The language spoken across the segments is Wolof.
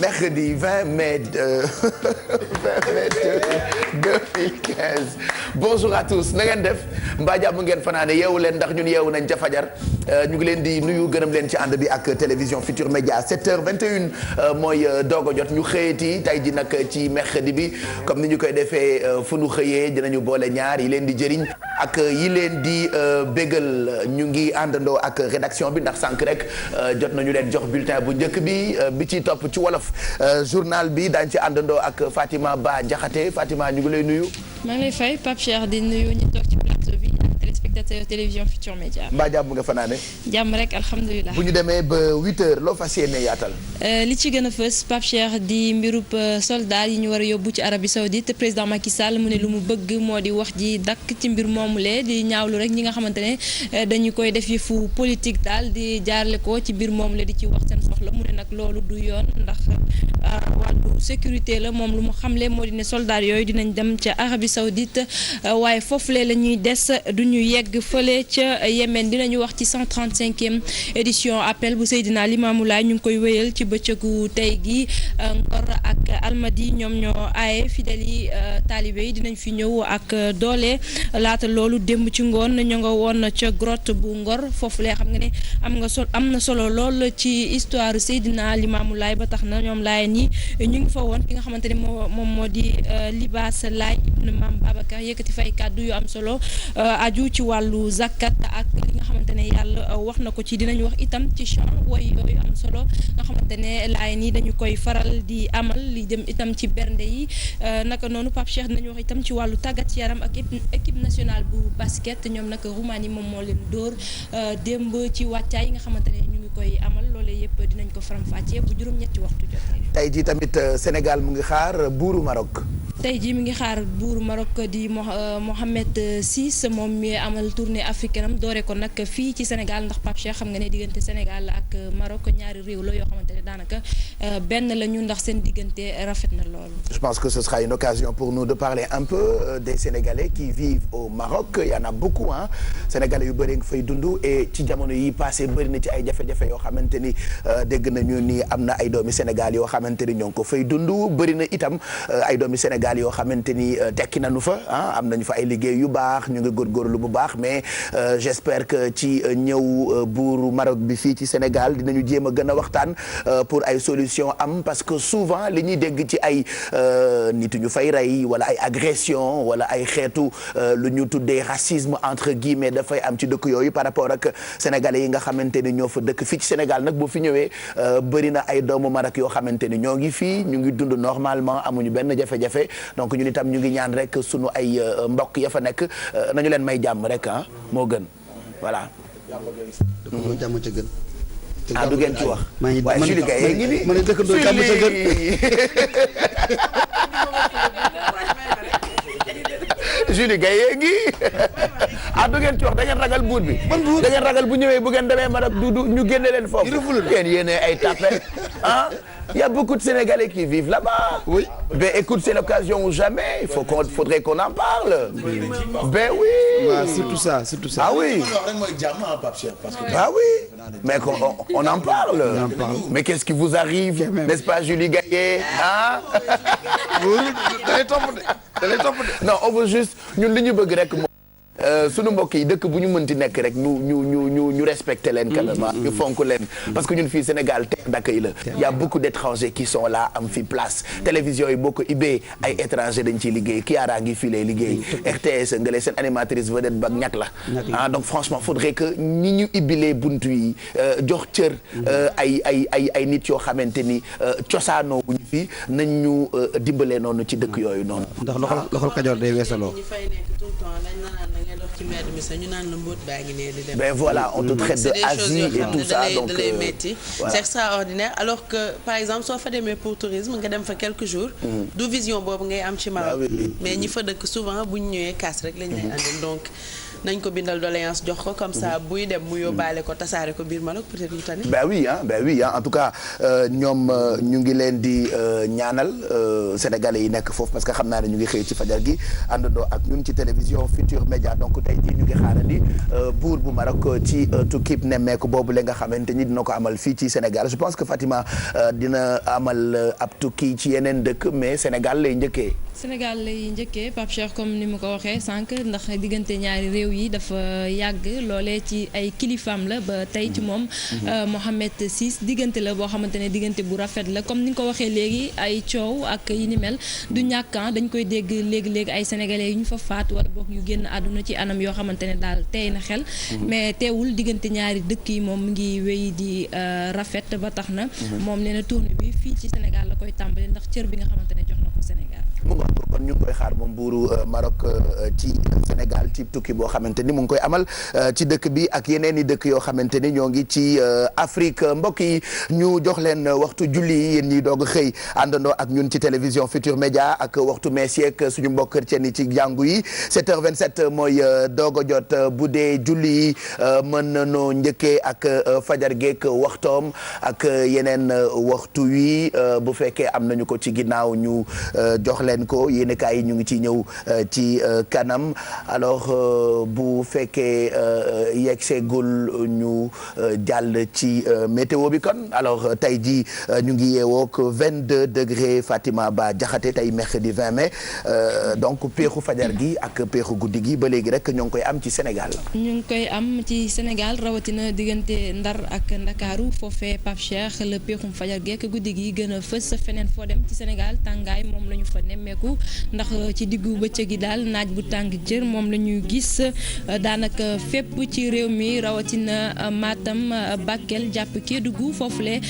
mercredi 20 mai 2015 bonjour à tous na ngeen def mbaa jàmm ngeen fanaane yeewu leen ndax ñun yeewu nañ ca fajar ñu ngi leen di nuyu gërëm leen ci ànd bi ak télévision Futur Média 7h21 mooy doog a jot ñu xëyati tey ji nag ci mercredi bi comme ni ñu koy defee fu nu xëyee dinañu boole ñaar yi leen di jëriñ ak yi leen di bégal ñu ngi àndandoo ak rédaction bi ndax sànq rek jot nañu leen jox bulletin bu njëkk bi ci topp ci wolof journal bi daañu ci àndandoo ak Fatima Ba Diakhaté Fatima ñu ngi lay nuyu. maa ngi lay fay Pape Cheikh di nuyu ñu toog ci plateau bi téléspectateur télévision Futur Média. mbaa jàmm nga fanaane. jàmm rek alhamdulilah. bu ñu demee ba 8h loo fas yéene yaatal. li ci gën a fës Pape Cheikh di mbirub soldat yi ñu war a yóbbu ci Arabie Saoudite président Macky Sall mu ne lu mu bëgg moo di wax ji dakk ci mbir moomule di ñaawlu rek ñi nga xamante ne dañu koy def yëfu politique daal di jaarle ko ci mbir moomule di ci wax seen soxla mu ne nag loolu du yoon ndax wàllu sécurité la moom lu mu xamle moo di ne soldat yooyu dinañ dem ca Arabie Saoudite waaye foofulee la ñuy des du ñu yegg fële ca Yémen dinañu wax ci 135e édition appel bu Seydina Limamou Laye ñu ngi koy wéyal ci bëccëgu tey gi Ngor ak Almadi ñoom ñoo aaye fidèles yi taalibe yi dinañ fi ñëw ak doole laata loolu démb ci ngoon ñu nga woon ca grotte bu Ngor foofulee xam nga ne am na solo lool ci histoire Seydina Limamou Laye ba tax na ñoom Laye ñi ñu ngi fa woon ki nga xamante ne moom moo di Libaas Laye ibn Maam Babacar yëkkati fay kàddu yu am solo aju ci wàllu zakat ak li nga xamante ne yàlla wax na ko ci dinañu wax itam ci chant way yooyu am solo nga xamante ne Laye nii dañu koy faral di amal li dem itam ci bernde yi naka noonu Pape Cheikh dinañu wax itam ci wàllu tàggat yaram ak équipe nationale bu basket ñoom nag Roumanie moom moo leen dóor démb ci wàccaay yi nga xamante ne ñu ngi koy amal loolee yëpp dinañ ko faram-fàccee bu juróom-ñetti waxtu jotee. tey jii tamit Sénégal mu ngi xaar buuru Maroc. tey jii mi ngi xaar buuru Maroc di Mohamed VI moom mi amal tournée africaine am doore ko nag fii ci Sénégal ndax Pape Cheikh xam nga ne diggante Sénégal ak Maroc ñaari réew la yoo xamante ne daanaka benn la ñu ndax seen diggante rafet na loolu. Je pense que ce sera une occasion pour nous de parler un peu des Sénégalais qui vivent au Maroc il y en a beaucoup ah Sénégalais yu bëri nga fay dund et ci jamono yi passé bëri na ci ay jafe-jafe yoo xamante ni dégg nañu ni am na ay doomi Sénégal yoo xamante ni ñoo ngi ko fay dund bëri na itam ay doomi Sénégal yoo xamante ni tekki nañu fa ah am nañu fa ay liggéey yu baax ñu ngi góorgóorlu bu baax mais j'espère que ci ñëw buuru Maroc bi fii ci Sénégal dinañu jéem a gën a waxtaan pour ay solution am parce que souvent li ñuy dégg ci ay nit ñu fay rey wala ay agression wala ay xeetu lu ñu tuddee racisme entre guillemets dafay am ci dëkk yooyu par rapport ak sénégalais yi nga xamante ni ñoo fa dëkk fii ci Sénégal nag boo fi ñëwee bëri na ay doomu Maroc yoo xamante ni ñoo ngi fii ñu ngi dund normalement amuñu benn jafe-jafe donc ñun itam ñu ngi ñaan rek sunu ay mbokk ya fa nekk nañu leen may jàmm rek ah moo gën voilà. dëkkandoo jàmm ca gën. ah du ngeen ci wax. maa ngi waaye Julie Gaye ngi nii ma ne dëkkandoo jàmm ca gën. Julie Gaye ngi ah du ngeen ci wax da ngeen ragal buur bi. man buur da ngeen ragal bu ñëwee bu ngeen demee Maroc du ñu génne leen foofu. yéen ay tapet ah. Il y a beaucoup de Sénégalais qui vivent là-bas. Oui. Ben écoute, c'est l'occasion ou jamais. Faudrait qu'on en parle. Ben oui. Ouais, surtout ça. Ah oui. Ah oui. Mais on en parle. On en parle. Mais qu'est-ce qui vous arrive, n'est-ce pas, Julie Gaye? Hein? Non, on veut juste ñun li ñu bëgg rek sunu mbokk yi dëkk bu ñu mënti nekk rek ñu respecter leen quand même ñu fonk leen parce que ñun fii Sénégal terre d'accueil la il y a beaucoup d'étrangers qui sont là am fi place télévision yi boo ko ibbee ay étrangers dañ ciy liggéey Kiara ngi fii lay liggéey RTS nga leen seen animatrice vedette ba ñàkk la ah donc franchement faudrait que ñi ñu ibbilee buntu yi jox cër ay nit yoo xamante ni cosaanoo wuñu fi nañ ñu dimbalee noonu ci dëkk yooyu noonu ndax loxol Kajoor day weesaloo. Ben voilà, on te traite de Asie et tout ça donc voilà. C'est extraordinaire alors que par exemple soo fa demee pour tourisme nga dem fa quelques jours du vision boobu ngay am ci Maroc mais ñi fa dëkk souvent bu ñu ñëwee kaas rek lañ lay andil donc nañ ko bindal doléance jox ko comme ça buy dem mu yóbbaale ko tasaare ko biir Maroc peut-être mu tane. ben oui en tout cas ñoom ñu ngi leen di ñaanal sénégalais yi nekk foofu parce que xam naa ne ñu ngi xëy ci fajar gi àndandoo ak ñun ci télévision Futur Média donc tey jii ñu ngi xaarandi buur bu Maroc ci tukkib nemmeeku boobu la nga xamante ni dina ko amal fii ci Sénégal je pense que Fatima dina amal ab tukki ci yeneen dëkk mais Sénégal lay njëkkee. Sénégal lay njëkkee Pape Cheikh comme ni mu ko waxee sànq ndax diggante ñaari réew yi dafa yàgg loolee ci ay kilifaam la ba tey ci moom Mohamed VI diggante la boo xamante ne diggante bu rafet la comme ni nga ko waxee léegi ay coow ak yi ni mel du ñàkk dañ koy dégg léegi ay sénégalais yu ñu fa faat wala boog yu génn àdduna ci anam yoo xamante ne daal tey na xel mais teewul diggante ñaari dëkk yi moom mu ngi wéy di rafet ba tax na moom nee na tournée bi fii ci Sénégal la koy tàmbali ndax cër bi nga xamante ne jox na ko Sénégal. mu ngoon kon ñu ngi koy xaar moom buuru Maroc ci Sénégal ci tukki boo xamante ni mu ngi koy amal ci dëkk bi ak yeneen i dëkk yoo xamante ni ñoo ngi ci Afrique mbokk yi ñu jox leen waxtu julli yi yéen ñi doog xëy àndandoo ak ñun ci télévision Futur Média ak waxtu mees yeeg suñu mbokk chrétien yi ci jàngu yi 7h27 mooy doog a jot bu dee julli yi mën nañoo njëkkee ak fajar geek waxtoom ak yeneen waxtu wi bu fekkee am nañu ko ci ginnaaw ñu jox leen ko yéen kaay yi ñu ngi ci ñëw ci kanam alors bu fekkee yeggseegul ñu jàll ci météo bi kon alors tey jii ñu ngi yeewook 22 degré Fatima Ba Jaxate tey mercredi 20 mai donc peexu fajar gi ak peexu guddi gi ba léegi rek ñoo ngi koy am ci Sénégal. ñu ngi koy am ci Sénégal rawatina diggante Ndar ak Ndakaaru foofee Pape Cheikh la peexum fajar gi ak guddi gi gën a fës feneen foo dem ci Sénégal tàngaay moom la ñu fa nemmeeku ndax ci diggu bëccëg gi daal naaj bu tàng jër moom la ñuy gis daanaka fépp ci réew mi rawatina Matam Bakel jàpp Kédougou foofule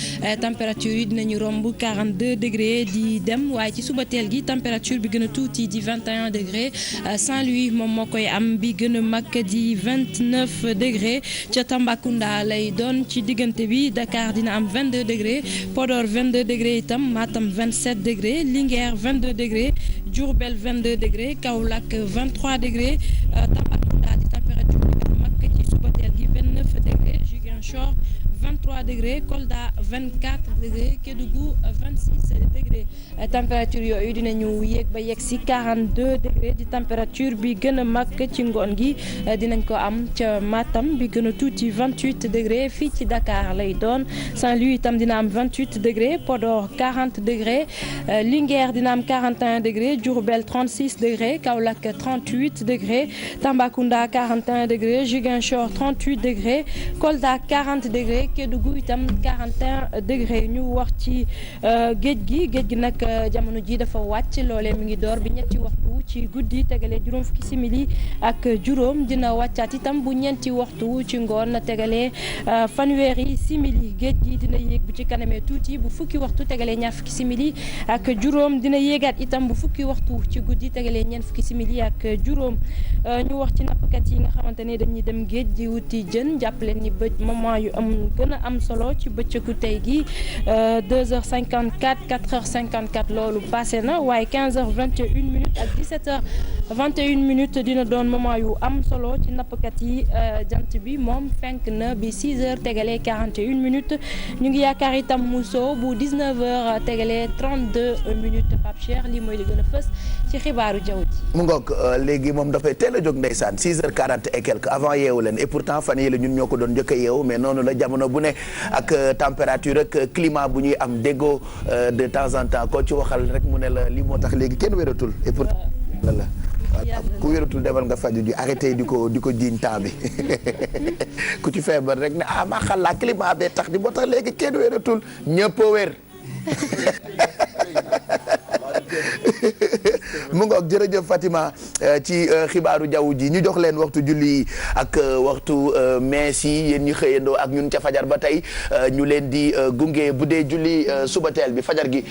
température yi dinañu romb 42 degré di dem waaye ci suba teel gi température bi gën a tuuti di 21 degré Saint-Louis moom moo koy am bi gën a mag di 29 degré ca Tambacounda lay doon ci diggante bi Dakar dina am 22 degré Podor 22 degré itam Matam 27 degré Linguère 22 degré Diourbel 22 degré Kaolack 23 degré Tambacounda di température bi gën a mag ci suba teel gi 29 degré Ziguinchor 23 degré Kolda 24 degré Kédougou 26 degré température yooyu dinañu yéeg ba yegg si 42 degré di température bi gën a mag ci ngoon gi dinañ ko am ca Matam bi gën a tuuti 28 degré fii ci Dakar lay doon Saint-Louis itam dina am 28 degré Podor 40 degré Linguère dina am 41 degré Diourbel 36 degré Kaolack 38 degré Tambacounda 41 degré Ziguinchor 38 degré Kolda 40 degré Kédougou itam 41 degré ñu wax ci géej gi nag jamono ji dafa wàcc loolee mi ngi door bi ñetti waxtu ci guddi tegale juróom fukki simili ak juróom dina wàccaat itam bu ñeenti waxtu ci ngoon tegale fanweeri simili géej gi dina yéeg bu ci kanamee tuuti bu fukki waxtu tegale ñaar fukki simili ak juróom dina yéegaat itam bu fukki waxtu ci guddi tegale ñeent fukki simili ak juróom ñu wax ci nappkat yi nga xamante ne dañuy dem géej di wuti jën jàpp leen ni bëj moment yu gën a am solo ci bëccëgu tey gi 2h54 4h54 loolu passé na waaye 15h21 ak 17h21 dina doon moment yu am solo ci nappkat yi jant bi moom fenk na bi 6h tegalee 41 minutes ñu ngi yaakaar itam Mousso bu 19h tegalee 32 minutes Pape Cheikh lii mooy li gën a fës ci xibaaru jaww ji. mu ngoog léegi moom dafay teel a jóg ndeysaan 6h40 et quelque avant yeewu leen et pourtant fan yii la ñun ñoo ko doon njëkk a yeewu mais noonu la jamono bu ne ak température ak climat bu ñuy am déggoo de temps en temps koo ci waxal rek mu ne la lii moo tax léegi kenn wératul et pourtant la ku wératul demal nga faju ji arrêté di ko jiiñ temps bi ku ci feebar rek ne maa xalaat climat bee tax di moo tax léegi kenn wératul ñëpp a wér mu ngoog jërëjëf Fatima ci xibaaru jaww ji ñu jox leen waxtu julli ak waxtu mees yi yéen ñu xëyandoo ak ñun ca fajar ba tey ñu leen di gunge bu dee julli suba teel bi fajar gi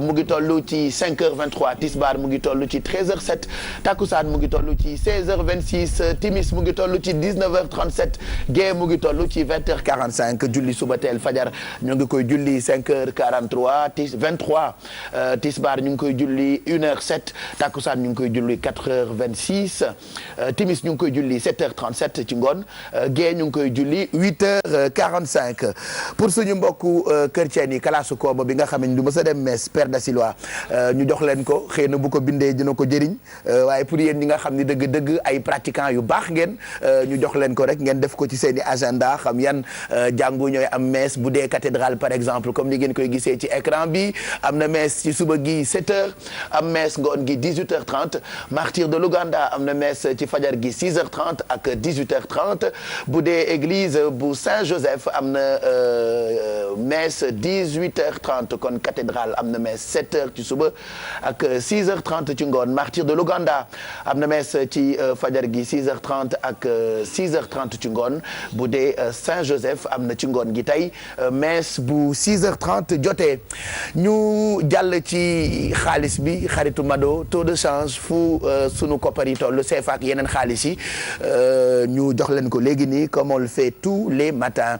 mu ngi toll ci 5h23 tisbaar mu ngi toll ci 13h07 takkusaan mu ngi toll ci 16h26 timis mu ngi toll ci 19h37 gée mu ngi toll ci 20h45 julli suba teel fajar ñu ngi koy julli 5h43 23 tisbaar ñu ngi koy julli julli 1h07 takkusaan ñu ngi koy julli 4h26 timis ñu ngi koy julli 7h37 ci ngoon gée ñu ngi koy julli 8h45 pour suñu mbokku chrétien yi kalaasu kooba bi nga xam ne du mës a dem messe Père Dacilois ñu jox leen ko xëy na bu ko bindee dina ko jëriñ waaye pour yéen ñi nga xam ni dëgg-dëgg ay pratiquants yu baax ngeen ñu jox leen ko rek ngeen def ko ci seen i agenda xam yan jàngu ñooy am messe bu dee cathédrale par exemple comme ni ngeen koy gisee ci écran bi am na messe ci suba gi 7h am messe ngoon gi 18h30 martyr de l'Ouganda am na messe ci fajar gi 6h30 ak 18h30 bu dee église bu Saint-Joseph am na messe 18h30 kon cathédrale am na messe 7h ci suba ak 6h30 ci ngoon martyr de l'Ouganda am na messe ci fajar gi 6h30 ak 6h30 ci ngoon bu dee Saint-Joseph am na ci ngoon gi tey messe bu 6h30 jotee ñu jàll ci xaalis bi xaritu Mado taux de change fu sunu koppar yi toll CFA ak yeneen xaalis yi ñu jox leen ko léegi nii comme on le fait tous les matins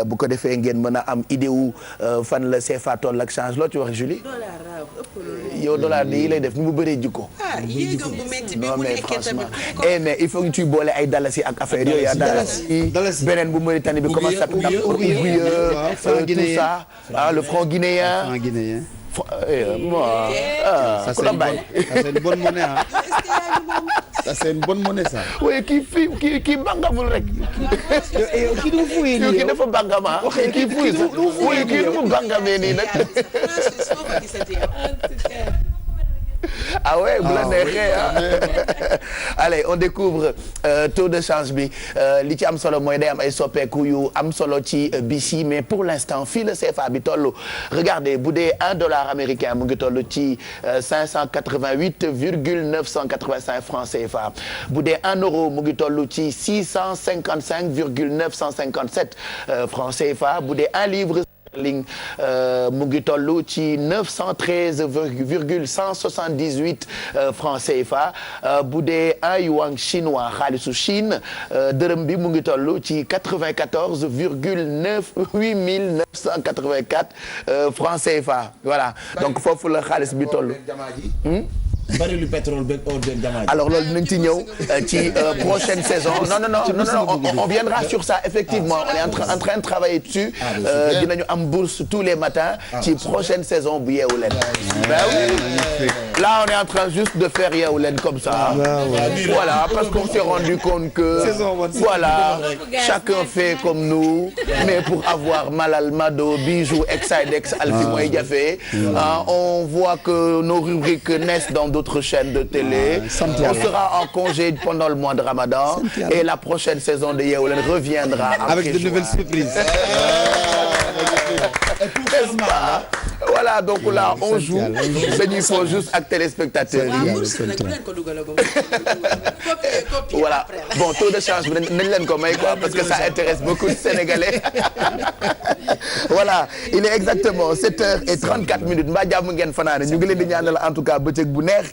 bu ko defee ngeen mën a am idée wu fan la CFA toll ak change loo ci wax Julie. yow dollar yi lay def ni mu bëree jikko. non mais franchement mais il faut que tu boole ay dalasi ak affaire yooyu yaa dalasi beneen bu Mauritanie bi comment ça s'appelle tout ça le franc guinéen. Ça c'est une bonne monnaie hein. Ça c'est une bonne monnaie ça. oui kii bangamul rek. kii du fuy kii dafa bangama. kii fuy sax oui kii du mu bangamee nii nag. ah ouais bu la neexee allez on découvre taux de change bi li ci am solo mooy day am ay soppeeku yu am solo ci bis yi mais pour l'instant fii la CFA bi toll regardez bu dee $1 américain mu ngi toll ci 588,985 francs CFA bu dee €1 mu ngi toll ci 655,957 francs CFA bu dee $1 sterling mu ngi toll ci 913,178 francs CFA bu dee un yuan chinois xaalisu Chine dërëm bi mu ngi toll ci 94,8984 francs CFA voilà donc foofu la xaalis bi toll. barilu pétrole beeg or beeg jamono. alors loolu dinañ ci ñëw ci prochaine saison non on viendra sur ça effectivement on est en train de travailler dessus dinañu am bourse tous les matins ci prochaine saison bu Yeewu Leen. ben oui là on est en train juste de faire Yeewu Leen comme ça. voilà parce qu'on s'est rendu compte que voilà chacun fait comme nous mais pour avoir Malal Mado Bijou Exidex Alfi mooy jafe on voit que nos rubriques naissent dans d'autres chaînes de télé. On sera en congé pendant le mois de Ramadan et la prochaine saison de Yeewu Leen reviendra avec de nouvelles surprises. Voilà donc là on joue dañuy fo juste ak téléspectateurs yi. voilà bon taux de change bi nañ leen ko may quoi parce que ça intéresse beaucoup de Sénégalais. voilà il est exactement 7h34 mbaa jàmm ngeen fanaane ñu ngi leen di ñaanal en tout cas bëccëg bu neex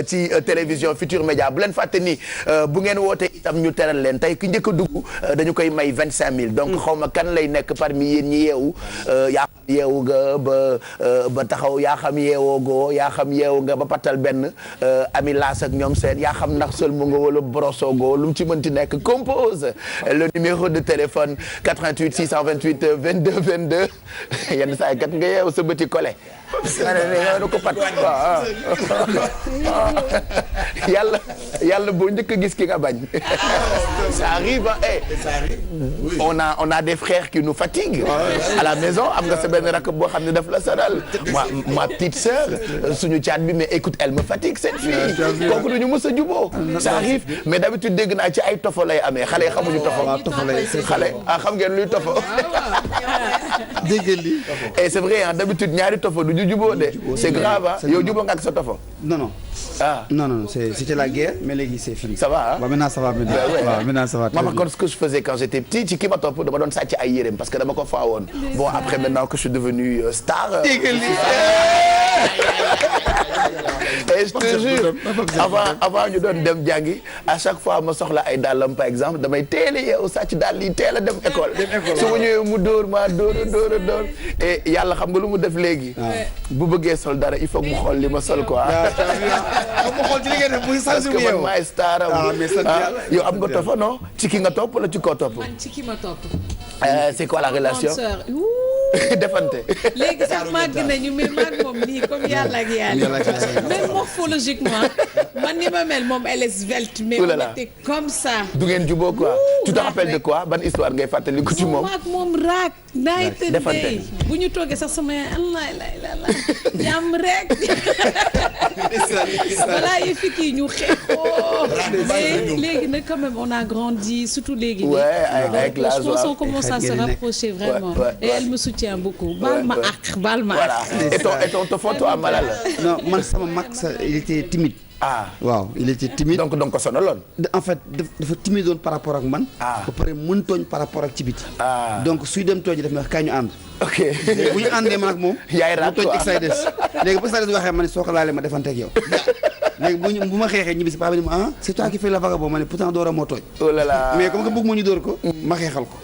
ci télévision Futur Média bu leen fàtte ni bu ngeen woote itam ñu teral leen tey ki njëkk a dugg dañu koy may 25000 donc xaw ma kan lay nekk parmi yéen ñi yeewu yaa xam yeewu nga ba taxaw yaa xam yeewoo goo yaa xam yeewu nga ba pattal benn ami laas ak ñoom seen yaa xam ndax sël mu nga wala broso goo lu mu ci mënti nekk compose le numéro de téléphone 88 628 22 22 yenn saa kat nga yeewu sa bëti collé na ko pat yàlla boo njëkk a gis ki nga bañ ça arrive on a des frères qui nous fatiguent à la maison am nga sa benn rakk boo xam ne daf la sonal ma petite sœur suñu caat bi mais écoute elle me fatigue cette fille kooku duñu mës a juboo ça arrive mais d'habitude dégg naa ci ay tofo lay amee xale yi xamuñu tofo xale xam ngeen luy tofo dégg li et c'est vrai d'habitude ñaari tofo du ñu juboo de c'est grave yow juboo nga ak sa tofo non c'était la guerre mais léegi c'est fini. ça va waaw maintenant ça va maintenant ça va. Moi par contre ce que je faisais quand j'étais petit ci ki ma topp dama doon sàcc ay yéreem parce que dama ko faawoon bon après maintenant que je suis devenu star. et je te jure avant ñu doon dem jàngi à chaque fois ma soxla ay dàllam par exemple damay teel a yeewu sàcc dàll yi teel a dem école su ma ñëwee mu dóor et yàlla xam nga lu mu def léegi bu bëggee sol dara il faut mu xool li ma sol quoi mu xool ci li ngay def muy parce que man maay staram yow am nga tofa non ci ki nga topp wala ci koo topp man ci ki ma topp c'est quoi la relation defante léegi sax màgg nañu mais màgg moom nii comme yàlla ak yàlla même morphologiquement man ni ma mel moom elle est svelte mais on était comme ça du ngeen juboo quoi tu te rappelles de quoi ban histoire ngay fàttali ko ci moom maag moom raak night and day bu ñu toogee sax sama allah jàmm rek voilà yi fi kii ñu xeexoo mais léegi nag quand même on a grandi surtout léegi avec l'âge je pense qu'on commence à se rapprocher vraiment et elle me soutient beaucoup baal ma ak voilà et ton photo à Malal non man sama mag il était timide waaw il était timide donc ko sonaloon en fait dafa timide woon par rapport ak man ba pare mën tooñ par rapport ak ci biti donc suy dem tooñ daf may wax kaay ñu ànd ok bu ñu àndee man ak moom yaay raat mu tooñ Excited léegi ba Excited waxee ma ne soo ko laalee ma defanteeg yow léegi bu ma xeexee ñibbi si papa ni ma c'est toi qui fais la vagabond ma ne pourtant Dora moo tooñ oh là là mais comme que bëgg ma ñu dóor ko ma xeexal ko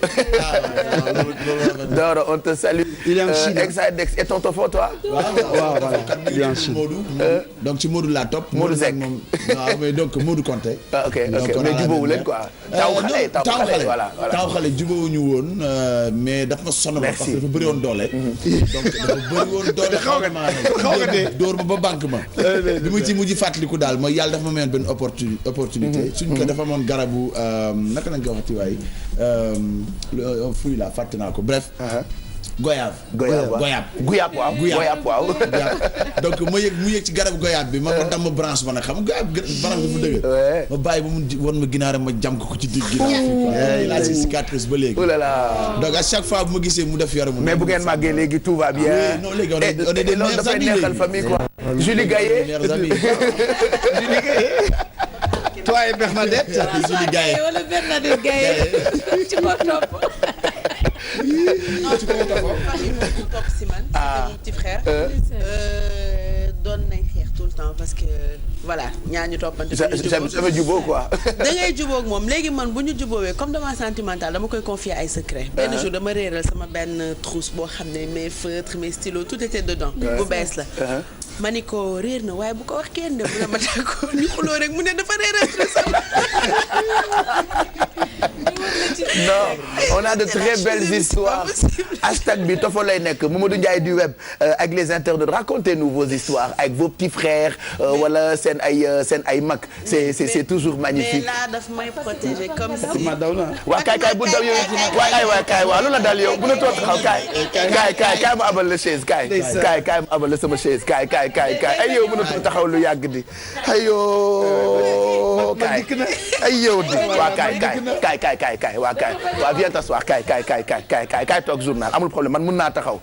Dora on te salue il est en Chine Excited et tonton toi waaw il est en Chine donc ci Modou laa topp Modou Seck moom waaw mais donc Modou Konté ok mais jubóowu leen quoi taw xale jubóowuñu woon mais dafa ma sonal parce que dafa bëri woon doole donc dafa bëri woon doole xaw nga dee dóor ma ba banque ma bi mu ci mujj fàttaliku daal mooy yàlla dafa ma mayoon benn opportunité suñ ko dafa amoon garabu naka lañ ko waxati waay fruit la fàtte naa ko bref goyaab waaw donc mu yëg ci garabu goyaab bi ma ko damm branche ba nag xam nga goyaab branche bi mu dëgg ma bàyyi ba mu won ma ginaar ma jam ko ci digg ginnaaw laa si cicatrice ba léegi oh là là donc à chaque fois bu ma gisee mu def yaramu mais bu ngeen màggee léegi tout va bien non léegi on est des meilleurs amis neexal famille quoi Julie Gaye toi et Bernadette Julie Gaye wala Bernadette Gaye ci ko topp non ci ko topp si man mon petit frère doon nañ xeex tout le temps parce que voilà ñaar ñu toppante sama jubóo quoi da ngay jubóo ak moom léegi man bu ñu jubóowee comme dama sentimental dama koy confier ay secret benn jour dama réeral sama benn trousse boo xam ne mes feutres mes stylos tout était dedans bu bees la ma ni ko réer na waaye bu ko wax kenn de bu la ma tàggoo ñu xuloo rek mu ne dafa réeral trousse non on a de très belles histoires hashtag bi tofo lay nekk Mamadou Ndiaye du web avec les internautes racontez-nous vos histoires avec vos petits frères wala seen ay mag c'est toujours magnifique. mais là daf may protéger comme si. waa kaay bu daw yow kaay lu la dal yow bu la toog xaw kaay ma abal la chaise kaay ma abal la sama chaise kaay ay yow mën a taxaw lu yàgg di ay yow ay yow di waa kaay waa viens t'asseoir kaay toog journal amul problème man mun naa taxaw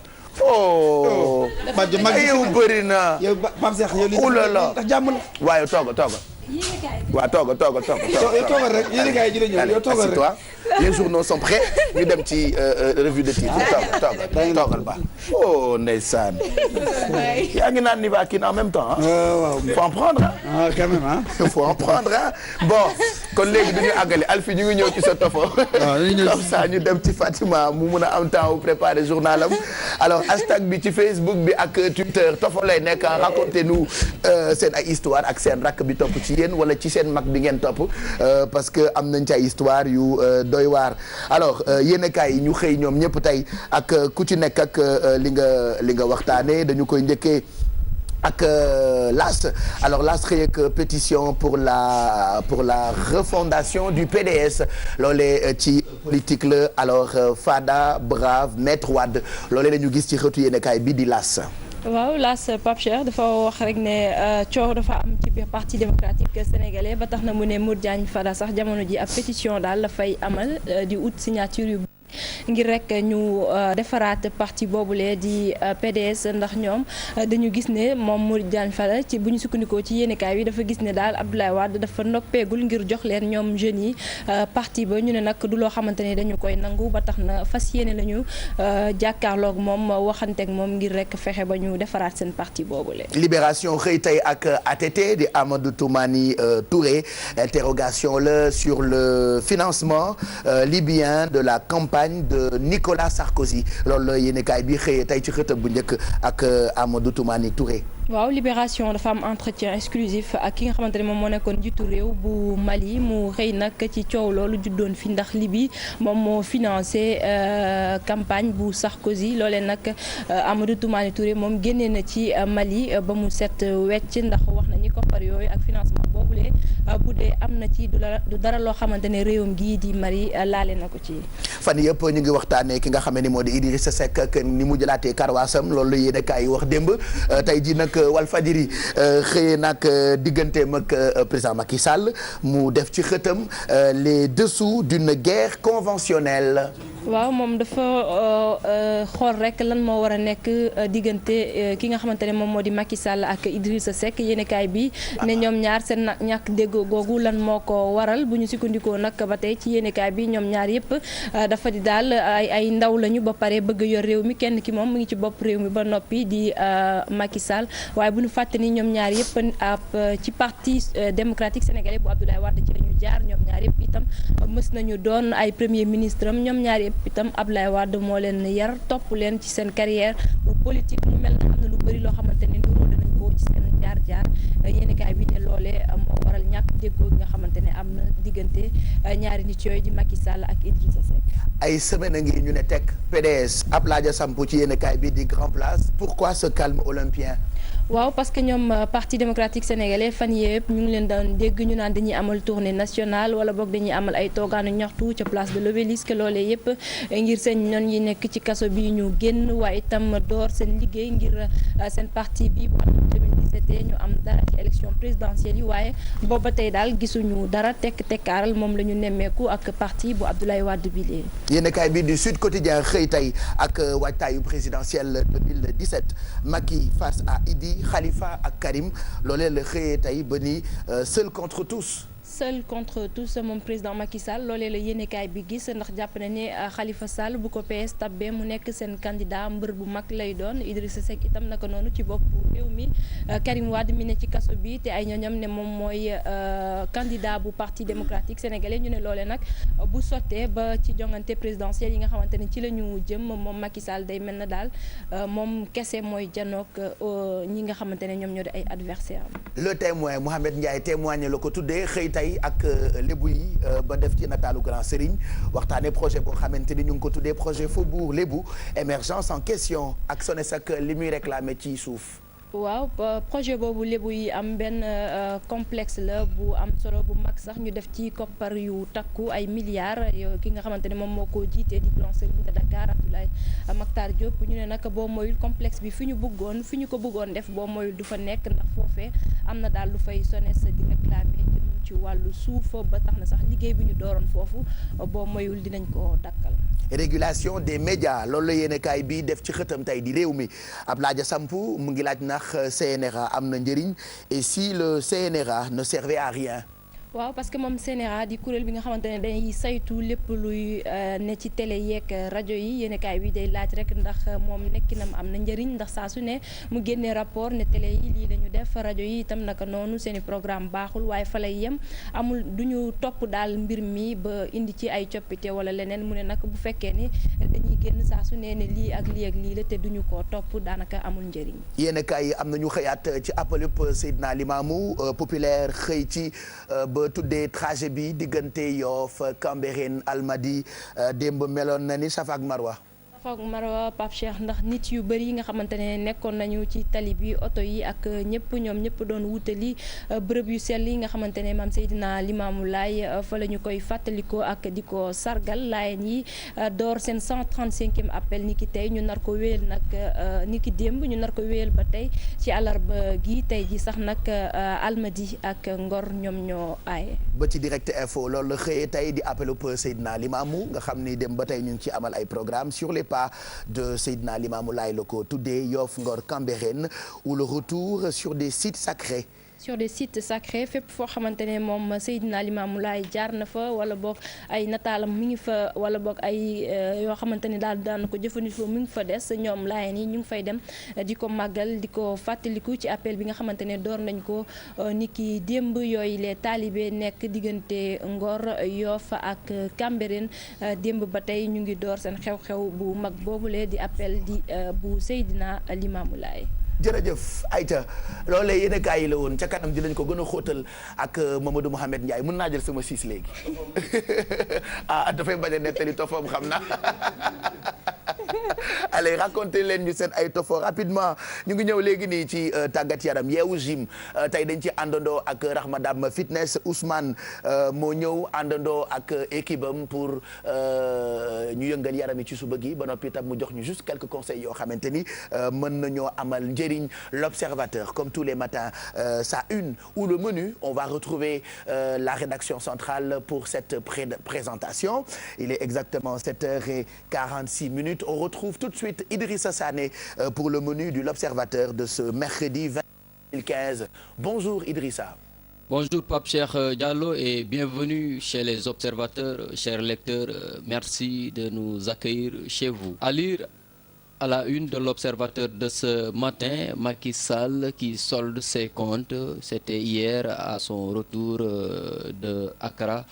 ay yow bëri na yow Pape Cheikh yow li ndax jàmm la waaye tooga waaw toogal rek yéen kay ji la ñëw yow toogal rek les journaux sont prêts ñu dem ci revue de titre toogal ba ndeysaan yaa ngi naan Nivaquine en même temps waaw faut en prendre quand même faut en prendre bon kon léegi duñu àggale Alfi ñu ngi ñëw ci sa tofo comme ça ñu dem ci Fatima mu mun a am temps wu préparer journalam alors hashtag bi ci Facebook bi ak Twitter tofo lay nekk racontez-nous seen ay histoire ak seen rakk bi topp ci yéen wala ci seen mag bi ngeen topp parce que am nañ ci ay histoire yu doy waar alors yéen kaay yi ñu xëy ñoom ñëpp tey ak ku ci nekk ak li nga waxtaanee dañu koy njëkkee ak l'AS alors l'AS xëy ak pétition pour la refondation du PDS loolee ci politique la alors Fada Brave Maître Wade loolee la ñu gis ci xëtu yéen kaay bi di l'AS. waaw laas Pape Cheikh dafa wax rek ne coow dafa am ci biir parti démocratique sénégalais ba tax na mu ne Modou Diagne Fada sax jamono ji ab pétition daal la fay amal di ut signature yu ngir rek ñu defaraat parti boobule di PDS ndax ñoom dañu gis ne moom Modou Diagne Fada ci bu ñu sukkandikoo ci yéenekaay yi dafa gis ne daal Abdoulaye Wade dafa noppeegul ngir jox leen ñoom jeunes yi parti ba ñu ne nag du loo xamante ne dañu koy nangu ba tax na fas yéene lañu jàkkaarloog moom waxanteeg moom ngir rek fexe ba ñu defaraat seen parti boobule. Libération xëy tey ak ATT di Amadou Toumani Touré interrogation la sur le financement libyen de la campagne de Nicolas Sarkozy loolu la yéenekaay bi xëyee tey ci xëtëb bu njëkk ak Amadou Toumani Touré. waaw Libération dafa am entretien exclusif ak ki nga xamante ne moom moo nekkoon jiitu réew bu Mali mu xëy nag ci coow loolu juddoon fi ndax Libye moom moo financé campagne bu Sarkozy loolee nag Amadou Toumani Touré moom génnee na ci Mali ba mu set wecc ndax wax na ni koppar yooyu ak financement boobulee bu dee am na ci du dara loo xamante ne réewam gii di Mali laale na ko ci. fan yëpp ñu ngi waxtaanee ki nga xam ne moo di Idrissa Seck ak ni mu jëlaatee karwaasam loolu la yéenekaay yi wax démb tey jii nag Walfadjri xëyee nag digganteem ak président Macky Sall mu def ci xëtam les dessous d'une guerre conventionnelle. waaw moom dafa xool rek lan moo war a nekk diggante ki nga xamante ne moom moo di Macky Sall ak Idrissa Seck yéenekaay bi ne ñoom ñaar seen ñàkk déggoo googu lan moo ko waral bu ñu sukkandikoo nag ba tey ci yéenekaay bi ñoom ñaar yëpp dafa di daal ay ndaw lañu ba pare bëgg yor réew mi kenn ki moom mu ngi ci bopp réew mi ba noppi di Macky Sall waaye bu ñu fàtte ni ñoom ñaar yëpp ci parti démocratique sénégalais bu Abdoulaye Wade ci lañu jaar ñoom ñaar yëpp itam mës nañu doon ay premier ministre am ñoom ñaar yëpp itam Abdoulaye Wade moo leen yar topp leen ci seen carrière bu politique mu mel na am na lu bëri loo xamante ni nduróo danañ ko ci seen jaar-jaar yéenekaay bi ne loolee moo waral ñàkk déggoo gi nga xamante ne am na diggante ñaari nit yooyu di Macky Sall ak Idrissa Seck. ay semaine a ngi ñu ne teg PDS ab laaja sampu ci yéenekaay bi di Grand Place pourquoi ce calme olympien. waaw parce que ñoom parti démocratique sénégalais fan yëpp ñu ngi leen daan dégg ñu naan dañuy amal tournée nationale wala boog dañuy amal ay toogaanu ñaxtu ca place de l'Obélisque loolee yëpp ngir seen ñoon yi nekk ci kaso bi ñu génn waaye itam door seen liggéey ngir seen parti bi bu am 2017 ñu am dara ci élection présidentielle yi waaye booba tey daal gisuñu dara tekkaaral moom la ñu nemmeeku ak parti bu Abdoulaye Wade bi lee yéenekaay bi du Sud Quotidien xëy tey ak waajtaayu présidentielle 2017 Macky face à Idi Khalifa ak Karim loolee la xëyee tey ba ni seul contre tous. seul contre tous moom président Macky Sall loolee la yéenekaay bi gis ndax jàpp na ne Khalifa Sall bu ko PS tabbee mu nekk seen candidat mbër bu mag lay doon Idrissa Seck itam naka noonu ci bopp réew mi Karim Wade mi ne ci kaso bi te ay ñoñam ne moom mooy candidat bu parti démocratique sénégalais ñu ne loolee nag bu sottee ba ci jongante présidentielle yi nga xamante ne ci la ñu jëm moom Macky Sall day mel na daal moom kese mooy janook ñi nga xamante ne ñoom ñoo di ay adversaire am. Le Témoin Mohamed Ndiaye témoigné la ko tuddee xëy tey ak lébu yi ba def ci nataalu Grand Serigne waxtaane projet boo xamante ni ñu ngi ko tuddee projet Faubourg Lébu émergence en question ak SONES ak li muy réclamé ci suuf. waaw projet boobu lébu yi am benn complexe la bu am solo bu mag sax ñu def ci koppar yu takku ay milliards ki nga xamante ne moom moo ko jiitee di Grand Serigne de Dakar Abdoulaye Makhtar Diop ñu ne nag boo moyul complexe bi fi ñu ko bëggoon def boo moyul du fa nekk ndax foofee am na daal lu fay SONES di réclamer ci wàllu suuf ba tax na sax liggéey bi ñu dooroon foofu boo moyul dinañ ko dakkal. régulation des médias loolu la yéenekaay bi def ci xëtam tey di réew mi ab laaja sampu mu ngi laaj ndax CNRA am na njëriñ et si le CNRA ne servait à rien. waaw parce que moom CNRA di kuréel bi nga xamante ne dañuy saytu lépp luy ne ci télé yeeg rajo yi yéenekaay bi day laaj rek ndax moom nekkinam am na njëriñ ndax saa su ne mu génnee rapport ne télé yi lii la ñu def rajo yi itam naka noonu seeni programme baaxul waaye fa lay yem amul du ñu topp daal mbir mi ba indi ci ay coppite wala leneen mu ne nag bu fekkee ni dañuy génn saa su ne lii ak lii la te duñu ko topp daanaka amul njëriñ. yéenekaay yi am na ñu xëyaat ci appelub Seydina Limamou populaire xëy ci ba tuddee trajet bi diggante Yoff Cambérène Almadies démb meloon na ni Safa ak Marwa. Safa ak Marwa Pape Cheikh ndax nit yu bëri yi nga xamante ne nekkoon nañu ci tali bi oto yi ak ñoom ñëpp doon wutali bërëb yu sell yi nga xamante ne maam Seydina Limaamu Laay fa la ñu koy fàttalikoo ak di ko sargal Laayeen yi door seen 135e appel ni ki tey ñu nar ko wéyal nag ni ki démb ñu nar ko wéyal ba tey ci àllarba gi tey ji sax nag Almadi ak Ngor ñoom ñoo aaye. ba ci direct info loolu la xëyee tey di appel au Seydina Limaamu nga xam ni dem ba tey ñu ngi ci amal ay programme sur les pas de Seydina Limamou Laye la ko tuddee Yoff Ngor Cambérène ou le retour sur des sites sacrés. sur des sites sacrés fépp foo xamante ne moom Seydina Limamou Laye jaar na fa wala boog ay nataalam mi ngi fa wala boog ay yoo xamante ne daal daan ko jëfandikoo mi ngi fa des ñoom Laayeen yi ñu ngi fay dem di ko màggal di ko fàttaliku ci appel bi nga xamante ne door nañ ko niki démb yooyu les talibé nekk diggante Ngor Yoff ak Cambérène démb ba tey ñu ngi door seen xew-xew bu mag boobule di appel di bu Seydina Limamou Laye. jërëjëf Aïcha loolee yéen a kaay yi la woon ca kanam dinañ ko gën a xóotal ak Mamadou Mouhamed Ndiaye mën naa jël sama siis léegi dafay bañ a nettali tofam xam na allez racontez leen ñu seen ay tofo rapidement ñu ngi ñëw léegi nii ci tàggat yaram yeewu gym tey dañ ci àndandoo ak Rahmadam fitness Ousmane moo ñëw àndandoo ak équipe am pour ñu yëngal yaram yi ci suba gi ba noppi tam mu jox ñu juste quelques conseils yoo xamante ni mën nañoo amal njëriñ l'observateur comme tous les matins sa une ou le menu on va retrouver la rédaction centrale pour cette présentation il est exactement 7h46 on retrouve tout de suite Idrissa Sané pour le menu de l'observateur de ce mercredi 2015 bonjour Idrissa. Bonjour Pape Cheikh Diallo et bienvenue chez les observateurs chers lecteurs merci de nous accueillir chez vous. À lire à la une de l'observateur de ce matin, Macky Sall qui solde ses comptes, c'était hier à son retour de Accra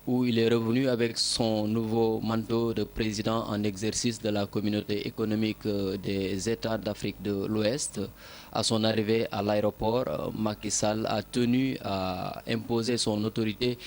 où il est revenu avec son nouveau manteau de président en exercice de la communauté économique des États d'Afrique de l'Ouest. À son arrivée à l'aéroport, Macky Sall a tenu à imposer son autorité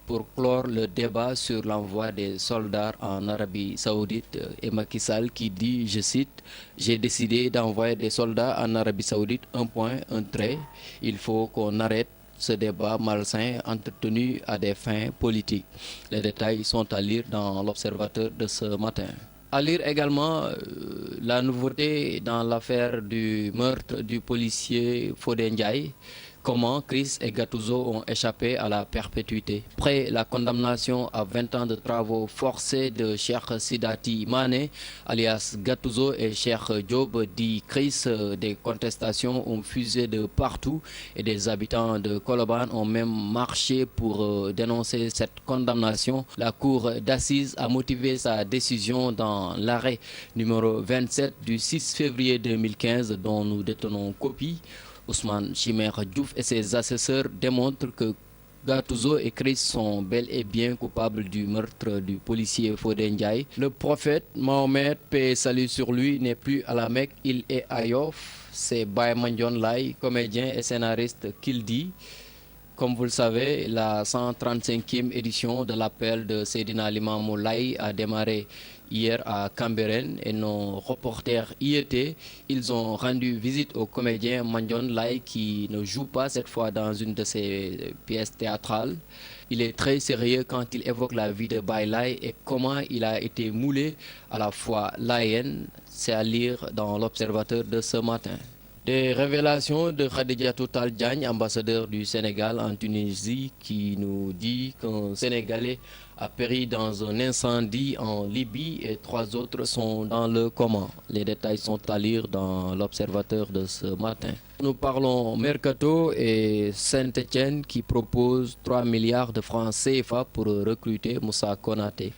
pour clore le débat sur l'envoi des soldats en Arabie Saoudite. Et Macky Sall qui dit, je cite, « J'ai décidé d'envoyer des soldats en Arabie Saoudite, un point, un trait. Il faut qu'on arrête ce débat malsain entretenu à des fins politiques. » Les détails sont à lire dans l'Observateur de ce matin. À lire également la nouveauté dans l'affaire du meurtre du policier Fodé Ndiaye. Comment Chris et Gattuso ont échappé à la perpétuité. Après la condamnation à 20 ans de travaux forcés de Cheikh Sidati Mané, alias Gattuso et Cheikh Diop, dit Chris, des contestations ont fusé de partout et des habitants de Colobane ont même marché pour dénoncer cette condamnation. La cour d'assises a motivé sa décision dans l'arrêt numéro 27 du 6 février 2015 dont nous détenons copie. Ousmane Chimère Diouf et ses assesseurs démontrent que Gattuso et Chris sont bel et bien coupables du meurtre du policier Fodé Ndiaye. Le prophète Mahomet, paix et salut sur lui, n'est plus à la Mecque, il est à Yoff. C'est Baye Mandione Laye, comédien et scénariste, qui le dit. Comme vous le savez, la 135e édition de l'appel de Seydina Limamou Laye a démarré hier à Cambérène et nos reporters y étaient. Ils ont rendu visite au comédien Mandione Laye qui ne joue pas cette fois dans une de ses pièces théâtrales. Il est très sérieux quand il évoque la vie de Baye Laye et comment il a été moulé à la fois laïenne. C'est à lire dans l'Observateur de ce matin. Des révélations de Khadijatou Tall Diagne, ambassadeur du Sénégal en Tunisie, qui nous dit qu'un Sénégalais a péri dans un incendie en Libye et 3 autres sont dans le coma. Les détails sont à lire dans l'Observateur de ce matin. Nous parlons Mercato et Saint-Étienne qui propose 3 milliards de francs CFA pour recruter Moussa Konaté.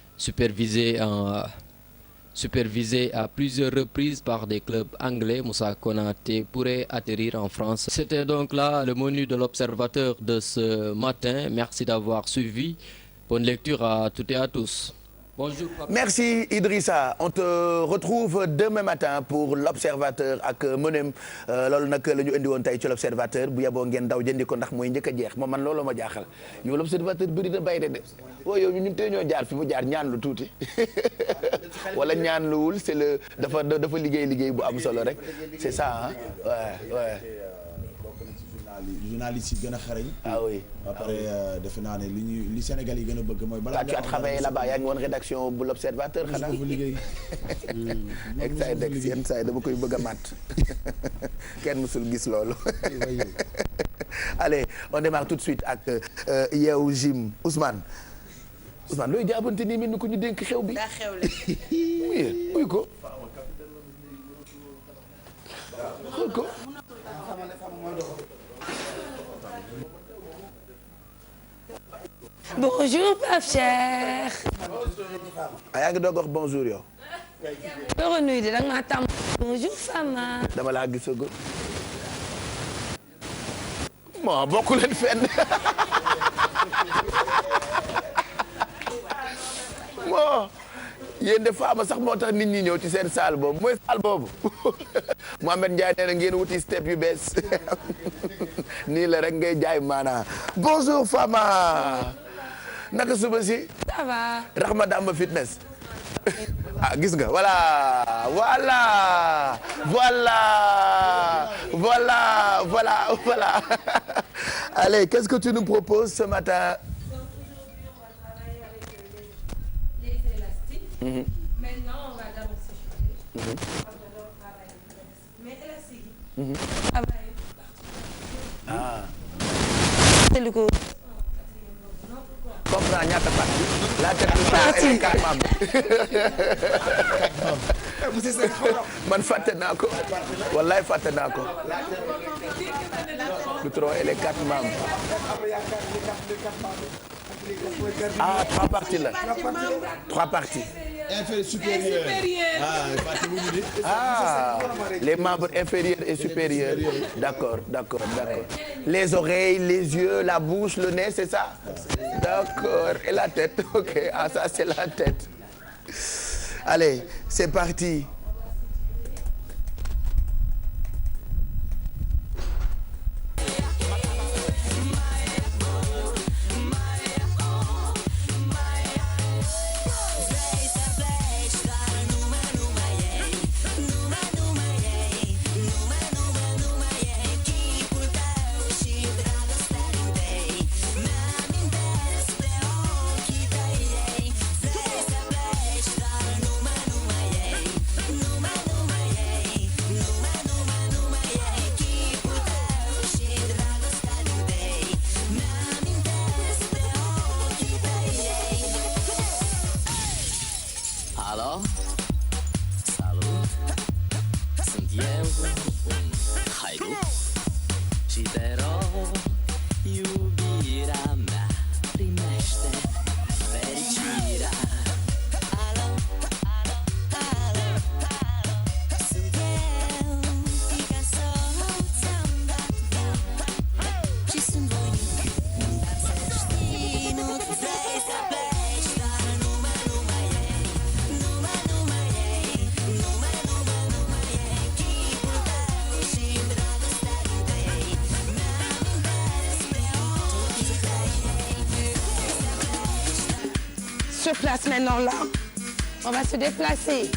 Supervisé à plusieurs reprises par des clubs anglais, Moussa Konaté pourrait atterrir en France. C'était donc là le menu de l'Observateur de ce matin. Merci d'avoir suivi. Bonne lecture à toutes et à tous. Bonjour papa. Merci Idrissa on te retrouve demain matin pour l'observateur ak Monem loolu nag la ñu indi woon tey ci l'observateur bu yeboo ngeen daw jëndi ko ndax mooy njëkk a jeex man loolu ma jaaxal yow l'observateur bëri na bay de waaye yow ñun tey ñoo jaar fi mu jaar ñaan lu tuuti wala ñaan luwul c'est le dafa liggéey bu am solo rek c'est ça journaliste yi gën a xarañ. Ah oui. Après defe naa ne li Sénégal yi gën a bëgg mooy. balaa tu as travaillé là-bas yaa ngi woon rédaction bu l'observateur xanaa. mosuma fa liggéey. yenn saa yi dama koy bëgg a mat kenn mësul gis loolu. Allez on démarre tout de suite ak Yeewu Jim Ousmane looy jaabante nii mel ni ko ñu dénk xew bi. daa xewle. uy ko. xool ko. Bonjour Pape Cheikh. yaa ngi doog wax bonjour yow. loolu nuyu de danga maa tàmm. bonjour Fama. dama laa gisagul. bon bokku leen fenn. bon yéen de Fama sax moo tax nit ñi ñëw ci seen salle boobu mooy salle boobu. Mohamed Ndiaye nee na ngeen wuti step yu bees. nii la rek ngay jaay maanaa. bonjour Fama. naka suba si. ça va. Rahma Damba fitness. ah gis nga voilà. Allez, qu'est-ce que tu nous proposes ce matin? Les élastiques. Maintenant, on va d'abord s'échauffer. Mais élastique. Ah. C'est le coup. comprends ñaata partie. la tête de 4 membres. man fàtte naa ko. wallaay fàtte naa ko. le tronc et les 4 membres. ah 3 parties la. 3 parties. Inférieur supérieur. Ah, les membres inférieurs et supérieurs. D'accord. Les oreilles, les yeux, la bouche, le nez, c'est ça? D'accord. Et la tête. OK. Ah, ça c'est la tête. Allez, c'est parti. Se place maintenant là. On va se déplacer.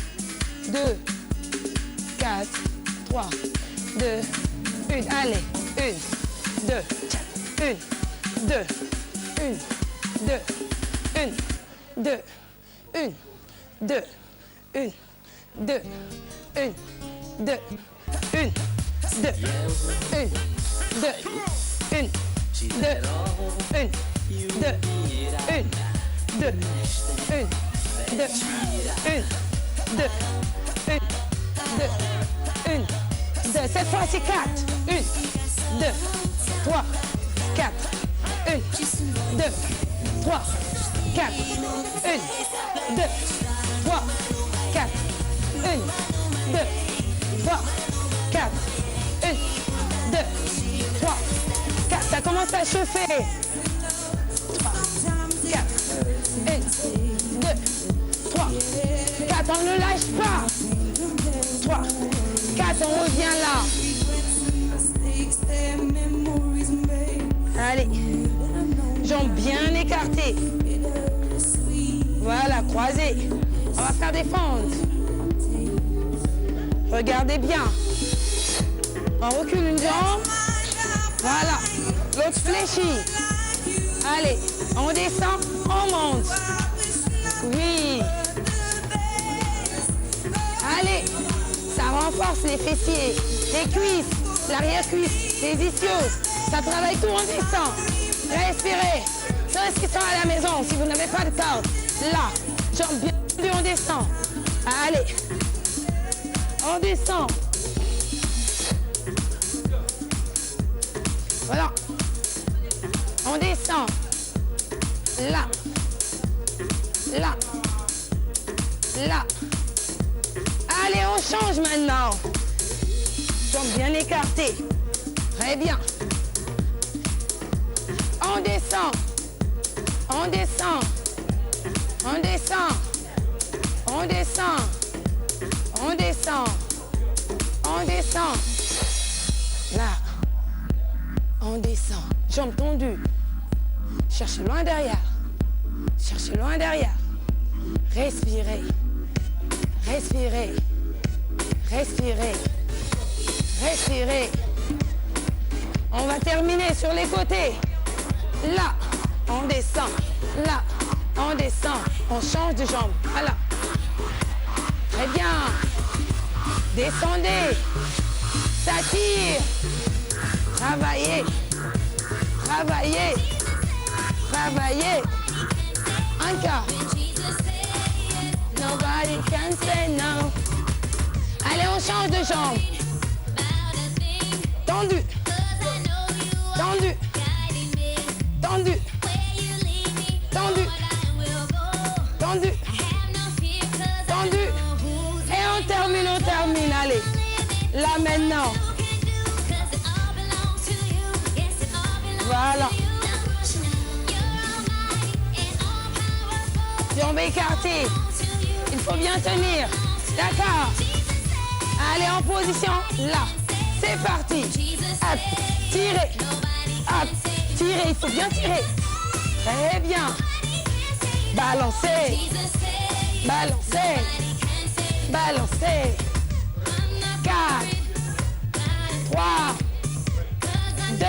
2, 4, 3, 2, 1. Allez. 1, 2, 1, 2, 1, 2, 1, 2, 1, 2, 1, 2, 1, 2, 1, 2, 1, 2, 1, 2, 1, 2, 2. Cette fois-ci 4. 1, 2, 3, 4. 1, 2, 3, 4. 1, 2, 3, 4. 1, 2, 3, 4. 1, 2, 3, 4. Ça commence à chauffer. 3, 4. 1, 2, 4, on ne lâche pas. 3, 4, on revient là. Allez, jambes bien écartées. Voilà, croisées. On va faire des fentes. Regardez bien. On recule une jambe. Voilà, l'autre fléchit. Allez, on descend, on monte. Oui. Allez, ça renforce les fessiers, les cuisses, l'arrière-cuisse, les ischios. Ça travaille tout, on descend. Respirez. Ceux qui sont à la maison, si vous n'avez pas de corde, là, jambes bien tendues, on descend. Allez, on descend. Voilà. On descend. Là. Là. Là. Allez, on change maintenant. Jambes bien écartées. Très bien. On descend. On descend. On descend. On descend. On descend. On descend. Là. On descend. Jambes tendues. Cherchez loin derrière. Cherchez loin derrière. Respirez. Respirez. Respirez. Respirez. On va terminer sur les côtés. Là, on descend. Là, on descend. On change de jambe. Voilà. Très bien. Descendez. Ça tire. Travaillez. Travaillez. Travaillez. Encore. Nobody can say no. Allez, on change de jambe. Tendu. Tendu. Tendu. Tendu. Tendu. Tendu. Et on termine. Allez. Là maintenant. Voilà. Jambes écartées. Il faut bien tenir. D'accord. Allez, en position. Là. C'est parti. Hop. Tirez. Hop. Tirez. Il faut bien tirer. Très bien. Balancez. Balancez. Balancez. 4. 3. 2.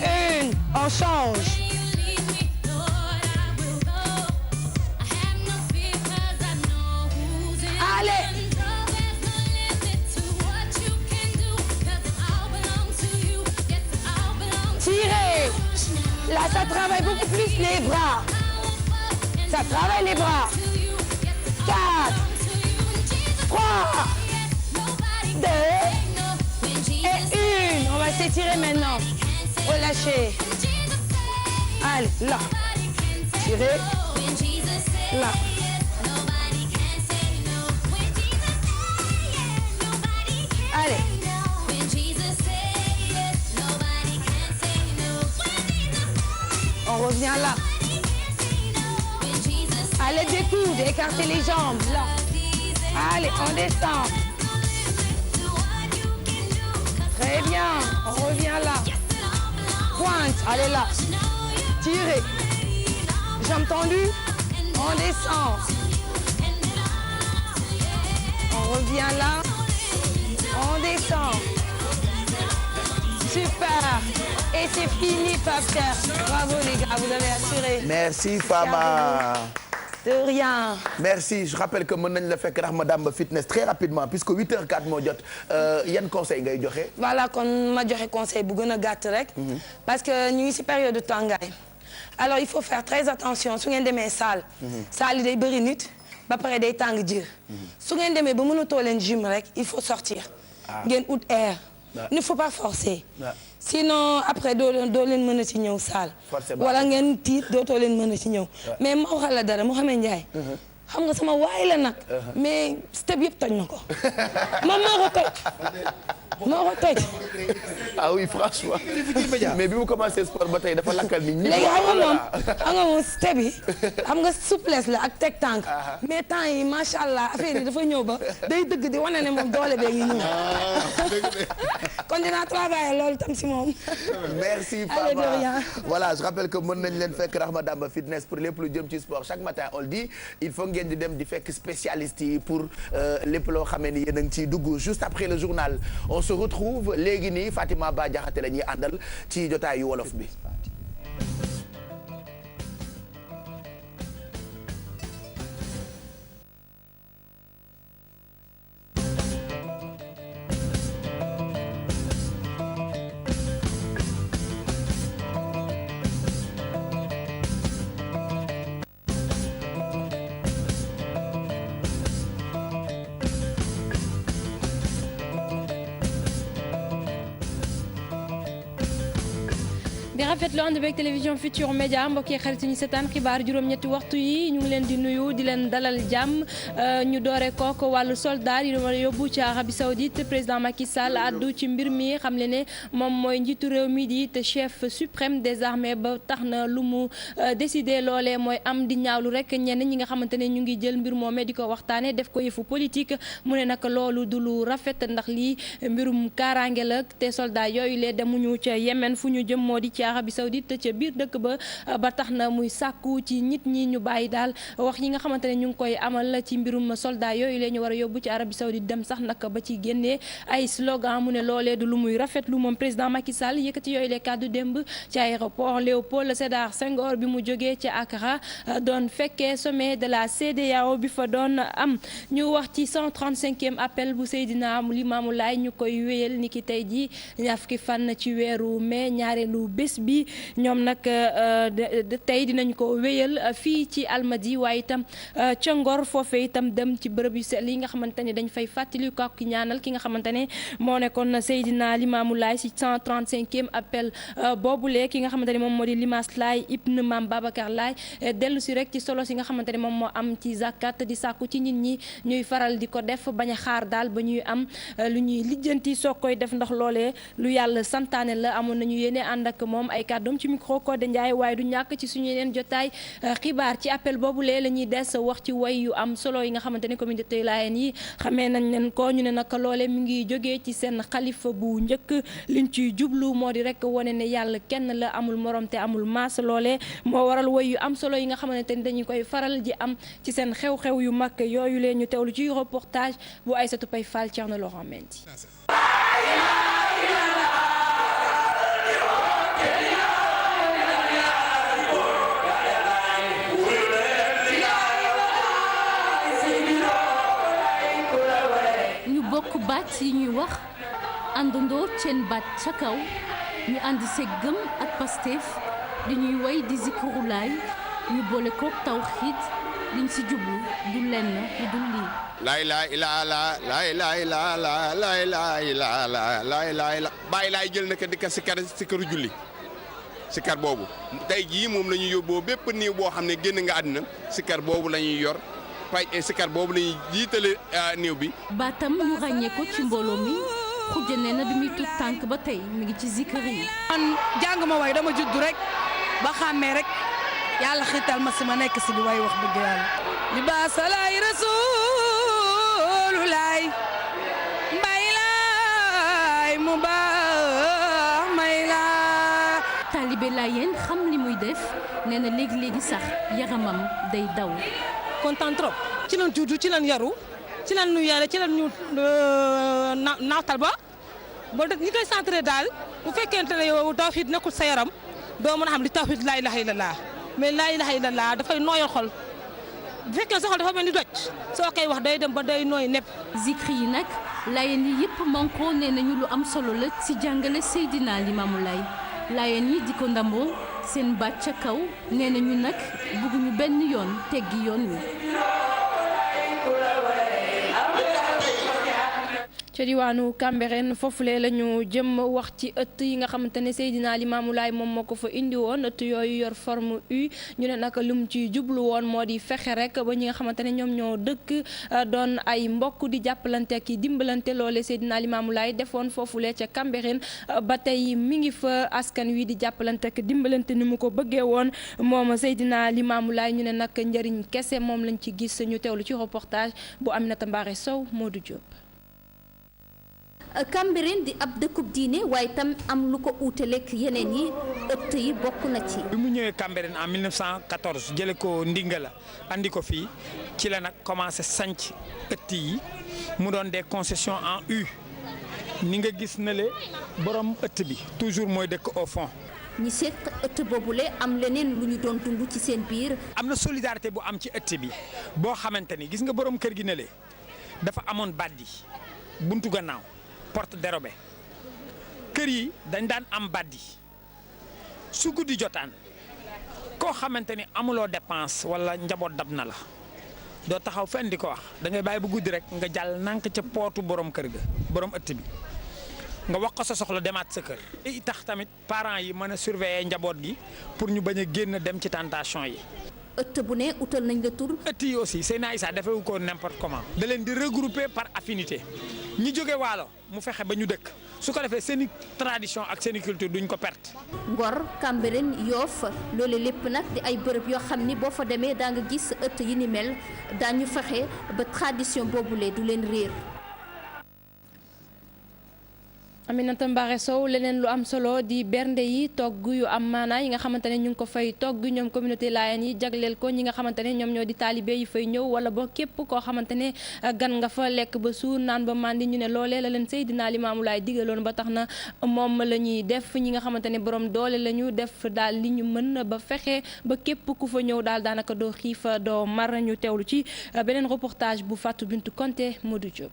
1. On change. Allez. Tirez. Là, ça travaille beaucoup plus les bras. Ça travaille les bras. 4, 3, 2 et 1. On va s'étirer maintenant. Relâchez. Allez, là. Tirez. Là. Allez. On revient là. Allez, des coudes, écartez les jambes, là. Allez, on descend. Très bien, on revient là. Pointe, allez là. Tirez. Jambes tendues, on descend. On revient là. On descend. Super. Et c'est fini, Papierre. Bravo les gars, vous avez assuré. Merci Fama. De rien. Merci, je rappelle que mën nañ la fekk Rahma Fitness très rapidement puisque 8h04 moo jot yan conseil ngay joxe. Voilà, kon ma joxe conseil bu gën a gàtt rek. Parce que ñu ngi ci période de tàngaay. Alors il faut faire très attention su ngeen demee salle. Salle yi day bëri nit ba pare day tàng jër. Su ngeen demee ba mënatoo leen gym rek il faut sortir. ngeen ut air. Il ne faut pas forcer. Sinon après doo leen mën a ci ñëw salle. wala ngeen tiit dootoo leen mën a ci ñëw. mais ma waxal la dara Mouhamed Ndiaye. xam nga sama waay la nag. mais step yëpp toj na ko. moom moo ko toj. moo ko toj. ah oui franchement. mais bi mu commencé sport ba tey dafa lakkal nit ñi. léegi xam nga moom step yi xam nga souplesse la ak teg tànk. mais temps yi macha allah affaire yi dafa ñëw ba day dëgg di wane ne moom doole bee ngi ñëw. kon dinaa travailler loolu tam si moom. merci Fama. voilà je rappelle que mën nañ leen fekk Rahma Damba fitness pour lépp lu jëm ci sport chaque matin on le dit il faut ngeen di dem di fekk spécialiste yi pour lépp loo xamee ni yéen a ngi ciy dugg juste après le journal on se retrouve léegi nii Fatima Ba Diakhaté la ñuy àndal ci jotaayu wolof bi. di rafetlu ànd beeg télévision Futurs Médias mbokk yi xarit ñu seetaan xibaar juróom-ñetti waxtu yi ñu ngi leen di nuyu di leen dalal jàmm ñu doore kook wàllu soldat yi war a yóbbu ci Arabie Saoudite président Macky Sall addu ci mbir mi xam le ne moom mooy njiitu réew mi di te chef suprême des armées ba tax na lu mu décidé loolee mooy am di ñaawlu rek ñenn ñi nga xamante ne ñu ngi jël mbir moomee di ko waxtaane def ko yëfu politique mu ne nag loolu du lu rafet ndax lii mbirum kaaraange la te soldat yooyu lee demuñu ca Yémen fu ñu jëm moo di ci Arabie Saoudite ca biir dëkk ba tax na muy sàkku ci nit ñi ñu bàyyi daal wax yi nga xamante ne ñu ngi koy amal ci mbirum soldat yooyu lee ñu war a yóbbu ci Arabie Saoudite dem sax nag ba ci génnee ay slogan mu ne loolee du lu muy rafetlu moom président Macky Sall yëkkati yooyu lee kàddu démb ci aéroport Léopold Sédar Senghor bi mu jógee ci Accra doon fekkee sommet de la CEDEAO bi fa doon am ñu wax ci 135e appel bu Seydina Limamou Laye ñu koy wéyal niki tey ji ñaar fukki fan ci weeru mai ñaareelu bés bi ñoom nag tey dinañ ko wéyal fii ci Almadi waaye itam ca Ngor foofee itam dem ci bërëb yu sell yi nga xamante ne dañ fay fàttali ko ak ñaanal ki nga xamante ne moo nekkoon Seydina Limamou Laye ci 135e appel boobule ki nga xamante ne moom moo di Limaas Laye ibn Maam Babacar Laye dellu si rek ci solo si nga xamante ne moom moo am ci zakat di sàkku ci nit ñi ñuy faral di ko def bañ a xaar daal ba ñuy am lu ñuy lijjanti soo koy def ndax loolee lu yàlla santaane la amoon nañu yéene ànd ak moom ay kàddoom ci micro Codé Ndiaye waaye du ñàkk ci suñu yeneen jotaay xibaar ci appel boobu lee la ñuy des wax ci way yu am solo yi nga xamante ne communauté Layène yi xamee nañ leen ko ñu ne nag loolee mi ngi jógee ci seen xalifa bu njëkk liñ ciy jublu moo di rek wane ne yàlla kenn la amul morom te amul maas loolee moo waral way yu am solo yi nga xamante ne dañu koy faral di am ci seen xew-xew yu mag yooyu leen ñu teewlu ci reportage bu Aïssatou Paye Fall Thierno Laurent Mendy. bokk baat yi ñuy wax àndandoo seen baat ca kaw ñu ànd seeg gëm ak Pastef di ñuy way di zikrulaay ñu boole ko tawxiid liñ si jublu du lenn lu dul lii laay laay laa laa laay laay laa laa laay laay laa laa laay laay la bàyyi laay jël naka di ka si këru julli sikar boobu tey jii moom la ñuy yóbboo bépp niiw boo xam ne génn nga àddina sikar boobu la ñuy yor fay sikar boobu la ñuy jiitale niiw bi. baatam ñu ràññee ko ci mbooloo mi xujja nee na bi muy tut tànk ba tey mi ngi ci zikar yi. man jàng ma way dama judd rek ba xàmmee rek yàlla xiital ma si ma nekk si bi way wax dëgg yàlla. li baasalaay rasuululaay mbay laay mu baax may laa. taalibe Laayeen xam li muy def nee na léegi-léegi sax yaramam day daw. kontaan trop ci lan juddu ci lan yaru ci lan nu yare ci lan ñu naawtal ba ñi koy centré daal bu fekkente ne yow tawhid nekkul sa yaram doo mën a xam li tawhid laa ilaha illallah mais laa ilaha illallah dafay nooyal xol bu fekkee sa xol dafa mel ni doj soo koy wax day dem ba day nooy nepp. zikri yi nag Laayeen yi yëpp manko nee nañu lu am solo la si jàngale Seydina Limaamu Laay Laayeen yi di ko ndamoo seen baat ca kaw nee nañu nag bëgguñu benn yoon teggi yoon wi. ca diwaanu Cambérène foofule la ñu jëm wax ci ëtt yi nga xamante ne Seydina Limamou Laye moom moo ko fa indi woon ëtt yooyu yor forme U ñu ne nag lu mu ci jublu woon moo di fexe rek ba ñi nga xamante ne ñoom ñoo dëkk doon ay mbokk di jàppalante ak dimbalante loole Seydina Limamou Laye defoon foofule ca Cambérène ba tey mi ngi fa askan wi di jàppalante ak dimbalante ni mu ko bëggee woon moom Seydina Limamou Laye ñu ne nag njëriñ kese moom lañ ci gis ñu teewlu ci reportage bu Aminata Mbaré Sow Modou Diop. Cambérène di ab dëkkub diine waaye tam am lu ko uutaleek yeneen yi ëtt yi bokk na ci. bi mu ñëwee Cambérène en 1914 jële ko Ndingala andi ko fii ci la nag commencé sanc ëtt yi mu doon des concessions en U ni nga gis na le borom ëtt bi toujours mooy dëkk au fond. ñi seq ëtt boobule am leneen lu ñu doon dund ci seen biir. am na solidarité bu am ci ëtt bi boo xamante ni gis nga borom kër gi ne le dafa amoon baddi buntu gannaaw. porte dérobée kër yi dañ daan am baddi su guddi jotaan koo xamante ni amuloo dépense wala njaboot dab na la doo taxaw fenn di ko wax da ngay bàyyi bu guddi rek nga jàll nank ca pootu borom kër ga borom ëtt bi nga wax ko sa soxla demaat sa kër. i tax tamit parents yi mën a surveiller njaboot gi pour ñu bañ a génn dem ci tentation yi. ëtt bu ne utal nañ la tur. ëtt yi aussi Seydina Issa defewu ko n'importe comment. da leen di regrouper par affinité ñi jóge waalo mu fexe ba ñu dëkk su ko defee seen i tradition ak seen i culture duñ ko perte. Ngor Cambérène Yoff loolu lépp nag di ay bërëb yoo xam ni boo fa demee daa nga gis ëtt yi ni mel daañu fexe ba tradition boobule du leen réer. Aminata Mbaré Sow leneen lu am solo di bernde yi togg yu am maanaa yi nga xamante ne ñu ngi ko fay togg ñoom communauté Layène yi jagleel ko ñi nga xamante ne ñoom ñoo di taalibe yi fay ñëw wala ba képp koo xamante ne gan nga fa lekk ba suur naan ba màndi ñu ne loolee la leen Seydina Limamou Laye digaloon ba tax na moom la ñuy def ñi nga xamante ne borom doole la ñu def daal li ñu mën ba fexe ba képp ku fa ñëw daal daanaka doo xiif doo mar ñu teewlu ci beneen reportage bu Fatou Bintou Konté Modou Diop.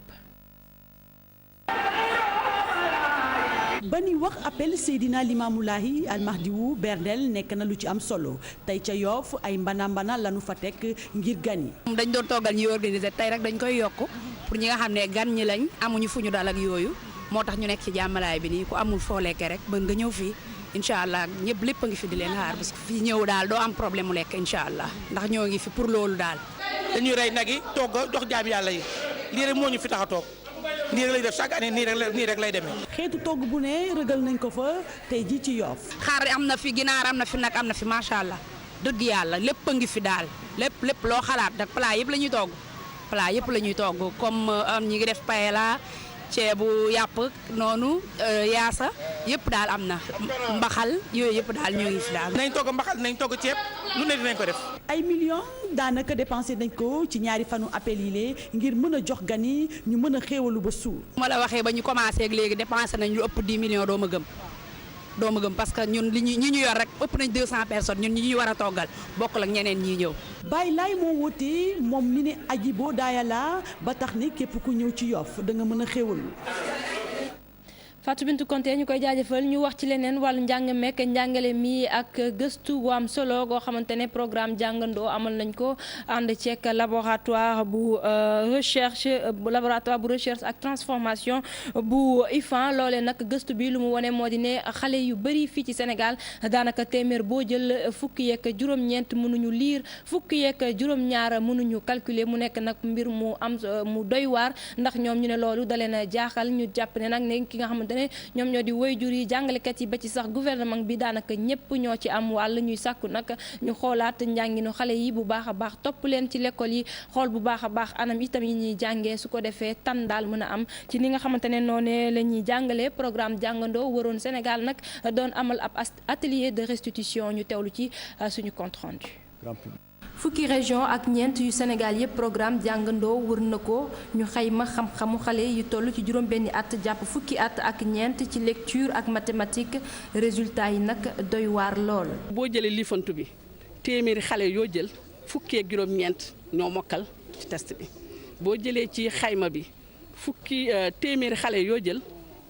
ba ni wax appel Seydina Limamou Laye almahdi wu berndeel nekk na lu ci am solo tey ca Yoff ay mbana lanu fa teg ngir gan yi. dañ doon toggal ñuy organiser tey rek dañ koy yokk pour ñi nga xam ne gan ñi lañ amuñu fu ñu dal ak yooyu moo tax ñu nekk ci jàmmalaay bi nii ku amul foo lekkee rek mën nga ñëw fii incha allah ñëpp lépp a ngi fi di leen xaar parce que fii ñëw daal doo am problème mu lekk incha allah ndax ñoo ngi fi pour loolu daal. dañuy rey nag yi togg jox jaam yàlla yi lii rek moo ñu fi tax a toog. nii rek lay def chaque année nii rek lay demee. xeetu togg bu ne rëgal nañ ko fa tey ji ci Yoff. xaar am na fi ginaar am na fi nag am na fi macha allah dëgg yàlla lépp a ngi fi daal lépp loo xalaat nag plat yëpp la ñuy togg plat yëpp la ñuy togg comme ñi ngi def paella ceebu yàpp noonu yaasa yëpp daal am na mbaxal yooyu yëpp daal ñoo ngi fi daal. nañ togg mbaxal nañ togg ceeb lu ne dinañ ko def. ay millions daanaka dépensé nañ ko ci ñaari fanu appel yi lee ngir mën a jox gan yi ñu mën a xéewalu ba suur. ma la waxee ba ñu commencé ak léegi dépensé nañ lu ëpp 10 millions doo ma gëm parce que ñun ñi ñu yor rek ëpp nañ 200 personnes ñun ñi ñu war a toggal bokkul ak ñeneen ñi ñëw. Baye Laye moo wootee moom mi ne aji boo daayala ba tax ni képp ku ñëw ci Yoff da nga mën a xéewalu. Fatou Bintou Konté ñu koy jaajëfal ñu wax ci leneen wàllu njàng mekk njàngale mi ak gëstu gu am solo goo xamante ne programme jàngandoo amal nañ ko ànd ceek laboratoire bu recherche ak transformation bu IFAN loolee nag gëstu bi lu mu wone moo di ne xale yu bëri fii ci Sénégal daanaka téeméer boo jël fukki yeeg juróom-ñeent mënuñu lire fukki yeeg juróom-ñaar mënuñu calculer mu nekk nag mbir mu am mu doy waar ndax ñoom ñu ne loolu da leen a jaaxal ñu jàpp ne nag ne ki nga xamante ñoom ñoo di waajur yi jàngalekat yi ba ci sax gouvernement bi daanaka ñëpp ñoo ci am wàll ñuy sàkku nag ñu xoolaat njànginu xale yi bu baax a baax topp leen ci l'école yi xool bu baax a baax anam itam yi ñuy jàngee su ko defee tan daal mën a am ci ni nga xamante ne noonu la ñuy jàngalee programme jàngandoo waroon Sénégal nag doon amal ab atelier de restitution ñu teewlu ci suñu compte rendu. fukki région ak ñeent yu Sénégal yëpp programme jàngandoo wër na ko ñu xayma xam-xamu xale yu toll ci juróom-benni at jàpp fukki at ak ñeent ci lecture ak mathématique résultat yi nag doy waar lool. boo jëlee liifantu bi téeméeri xale yoo jël fukki ak juróom-ñeent ñoo mokkal ci test bi boo jëlee ci xayma bi téeméeri xale yoo jël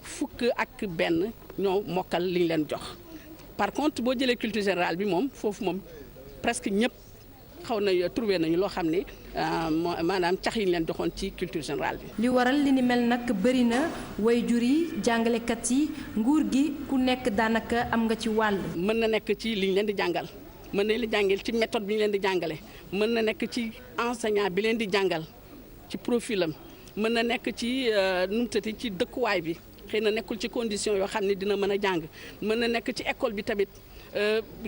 fukk ak benn ñoo mokkal liñ leen jox par contre boo jëlee culture générale bi moom foofu moom presque ñëpp. xaw na trouvé nañu loo xam ne maanaam cax yi ñu leen joxoon ci culture générale bi. li waral li ni mel nag bëri na waajur yi jàngalekat yi nguur gi ku nekk daanaka am nga ci wàll. mën na nekk ci li ñu leen di jàngal mën nañ la jàngal ci méthode bi ñu leen di jàngale mën na nekk ci enseignant bi leen di jàngal ci profilam mën na nekk ci nu mu tëddee ci dëkkuwaay bi xëy na nekkul ci condition yoo xam ne dina mën a jàng mën na nekk ci école bi tamit.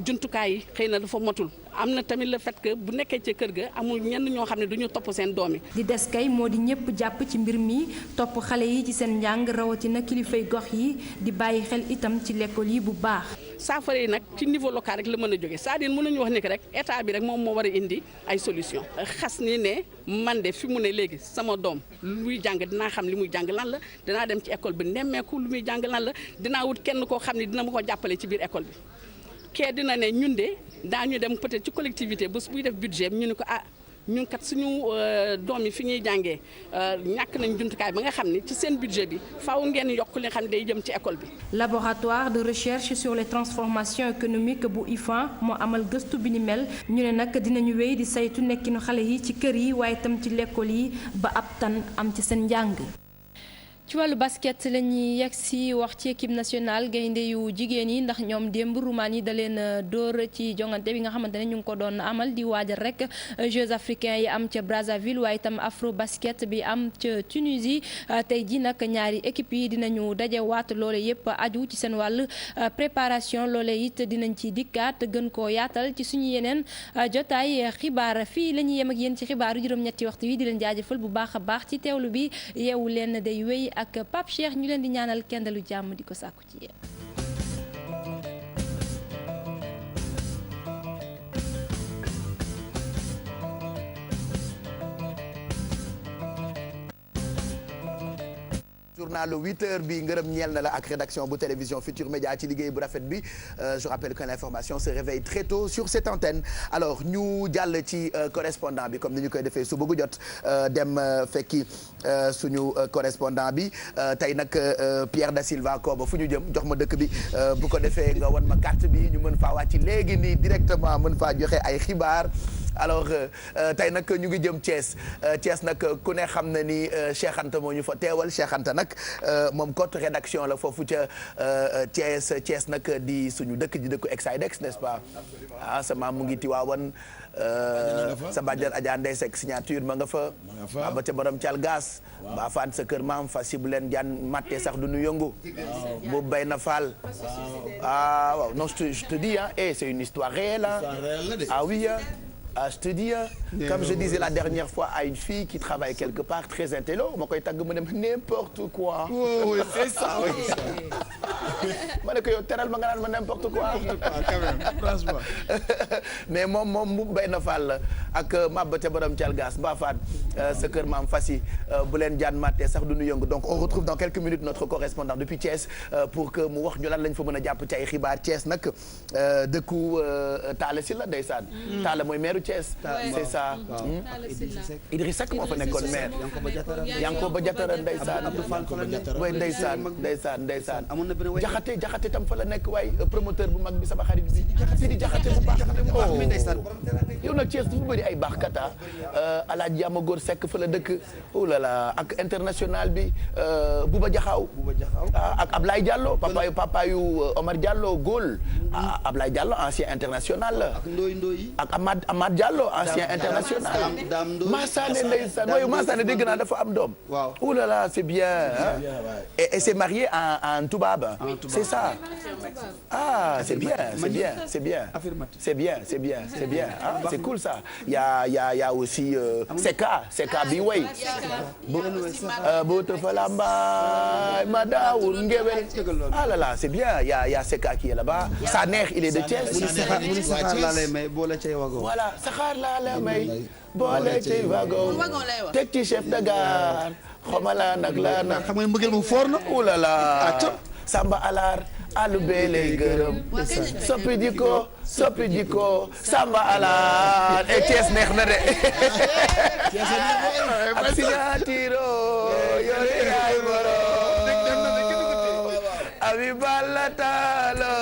jumtukaay yi xëy na dafa motul am na tamit le fait que bu nekkee ci kër ga amul ñenn ñoo xam ne du ñu topp seen doom yi. di des kay moo di ñëpp jàpp ci mbir mi topp xale yi ci seen njàng rawatina kilifay gox yi di bàyyi xel itam ci l'école yi bu baax. saafara yi nag ci niveau local rek la mën a jóge c'est-à-dire mën nañu wax ni que rek état bi rek moom moo war a indi ay solution xas ni ne man de fi mu ne léegi sama doom lu muy jàng dinaa xam li muy jàng lan la dinaa dem ci école bi nemmeeku lu muy jàng lan la dinaa wut kenn koo xam ne dina ma ko jàppale ci biir école bi. kee dina ne ñun de daañu dem peut-être ci collectivité bés buy def budget ñu ne ko ñun kat suñu doom yi fi ñuy jàngee ñàkk nañ jumtukaay ba nga xam ne ci seen budget bi faaw ngeen yokk li nga xam ne day jëm ci école bi. laboratoire de recherche sur les transformations économiques bu IFAN moo amal gëstu bi ni mel ñu ne nag dinañu wéy di saytu nekkinu xale yi ci kër yi waaye itam ci l'école yi ba ab tan am ci seen njàng. ci wàllu basket la ñuy yegg si wax ci équipe nationale gaynde yu jigéen yi ndax ñoom démb Roumanie da leen dóor ci jongante bi nga xamante ne ñu ngi ko doon amal di waajal rek Jeux africains yi am ca Brazzaville waaye itam afro basket bi am ca Tunisie tey ji nag ñaari équipe yi dinañu dajewaat loole yëpp aju ci seen wàll préparation loole it dinañ ci dikkaat gën koo yaatal ci suñu yeneen jotaay xibaar fii la ñuy yem ak yéen ci xibaaru juróom-ñetti waxtu yi di leen jaajëfal bu baax a baax ci teewlu bi yeewu leen day wéy ak Pape Cheikh ñu leen di ñaanal kendalu jàmm di ko sàkku ci yéen. journal 8h bi ngërëm ñeel na la ak rédaction bu télévision Futur Média ci liggéey bu rafet bi je rappelle que l'information se réveille très tôt sur cette antenne alors ñu jàll ci correspondant bi comme ni ñu koy defee suba gu jot dem fekki suñu correspondant bi tey nag Pierre da Silva Koba fu ñu jëm jox ma dëkk bi bu ko defee nga won ma carte bi ñu mën faa wàcc léegi nii directement mën faa joxe ay xibaar alors tey nag ñu ngi jëm Thiès Thiès nag ku ne xam na ni Cheikh Anta moo ñu fa teewal Cheikh Anta nag moom cote rédaction la foofu ca Thiès nag di suñu dëkk di dëkku Exidex n'est-ce pas ah sa maam mu ngi Tiwaawan sa bàjjan Adja Ndeye Seck signature ma nga fa ba ca borom cal gas ba faat sa kër maam fa si bu leen jaan matte sax du nu yëngu bu bay na faal ah waaw non je te dis hein c'est une histoire réelle ah oui ah je te dis comme je disais la dernière fois à une fille qui travaille quelque part très intello ma koy tagg mu ne n'importe quoi. oui c'est ça oui. ma ne ko yow teral ma nga naan ma n'importe quoi. quand même franchement. mais moom mu bay na faal la ak Maba ca borom Thialgas Mbafane sa kër maam Fassi bu leen jaan matte sax du nu yëngu donc on retrouve dans quelques minutes notre correspondant depuis Thiès pour que mu wax ñu lan lañ fa mën a jàpp ci ay xibaar Thiès nag dëkku Talla Sylla ndeysaan. Talla mooy maire Thiès. c'est ça. Idriss Seck moo fa nekkoon maire. Yankoba Diattara ndeysaan. way ndeysaan. jaxate tam fa la nekk waaye promoteur bu mag bi sama xarit bi Sidi jaxate bu baax yow nag Thiès dafa bëri ay baaxkat Alaaji Amagor Seck fa la dëkk oh là là ak international bi Bouba Jaxaw ak Ablaye Diallo papayu Omar Diallo Gaulle Ablaye Diallo ancien international la ak Amad Diallo ancien international Massane ndeysaan mooy Massane dégg naa dafa am doom oh là là c'est bien et c'est marié en Toubab c'est ça ah c'est bien ah c'est cool ça il y a aussi Seka bi way bo to falamba ma daawul ngewel ah là là c'est bien il y a Seka qui est là-bas Sanex il est de Thiès voilà saxaar laa la may boole ci wagon teg ci chef de gare xomala nag la nag xam nga mbëggeel moom foor na oh là là Samba Alar alu bee lay gërëm soppi jiko Samba Alar et Thiès neex na de ak signatiro yore yaay boro abi balla taalo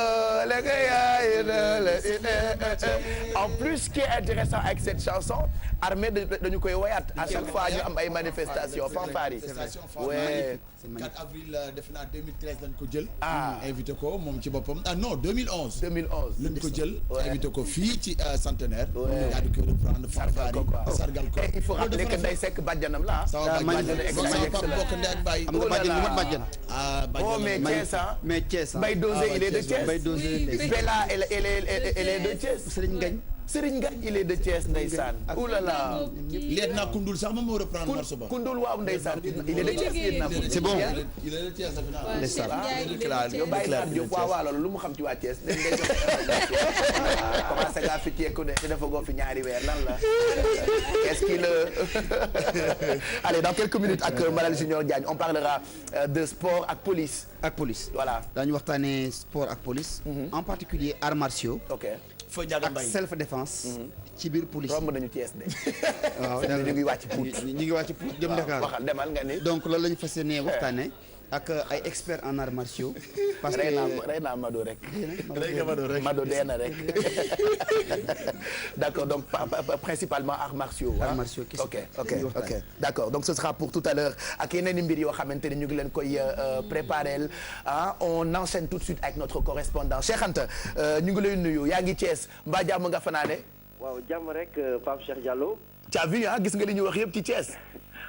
En plus, ce qui est intéressant avec cette chanson, Armée dañu koy woyaat à chaque fois ñu am ay manifestations fanfare yi. Ouais. 4 avril def naa 2013 lañ ko jël. invité ko moom ci boppam non 2011. 2011 lañ ko jël. invité ko fii ci centenaire. daal di koy reprendre fanfare yi sargal ko. il faut rappeler que Ndeye Seck bàjjanam la. sama bàjjan bokk ndey ak baay. am nga bàjjan bu mat bàjjan. Oh mais Thiès Mbaye Dosé il est de Thiès. Mbaye Dosé Bella elle est de Thiès. Serigne Ngagne. Serigne Ngagne il est de Thiès ndeysaan. Ouh là là. leet naa Koundoul sax moom moo reprendre morceau ba. Koundoul waaw ndeysaan il est de Thiès leet naa c'est bon. il est de Thiès ndeysaan. yow bàyyi Fatou Diop waaw loolu lu mu xam ci waa Thiès dañ lay jox commencé ngaa fi ceeku de te dafa goo fi ñaari weer lan la est-ce qu'il allez dans quelques minutes ak Malal Junior Diagne on parlera de sport ak police. ak police voilà daañu waxtaanee sport ak police. en particulier arts martiaux. ok. ak self défense. ci biir police romb nañu Thiès de. waaw ñu ngi wàcc Pout. ñu ngi wàcc Pout jëm Dakar. waxal demal nga ni. donc loolu la ñu fas yéenee waxtaanee ak ay experts en arts martiaux. parce que rey naa Mado rek. Mado dee na rek. d'accord donc principalement arts martiaux. arts martiaux ok d'accord donc ce sera pour tout à l'heure ak yeneen i mbir yoo xamante ni ñu ngi leen koy préparer on enchaîne tout de suite avec notre correspondant Cheikh Anta ñu ngi lay nuyu yaa ngi Thiès mbaa jàmm nga fanaane. waaw jàmm rek Pape Cheikh Diallo. t'as vu gis nga li ñu wax yëpp ci Thiès.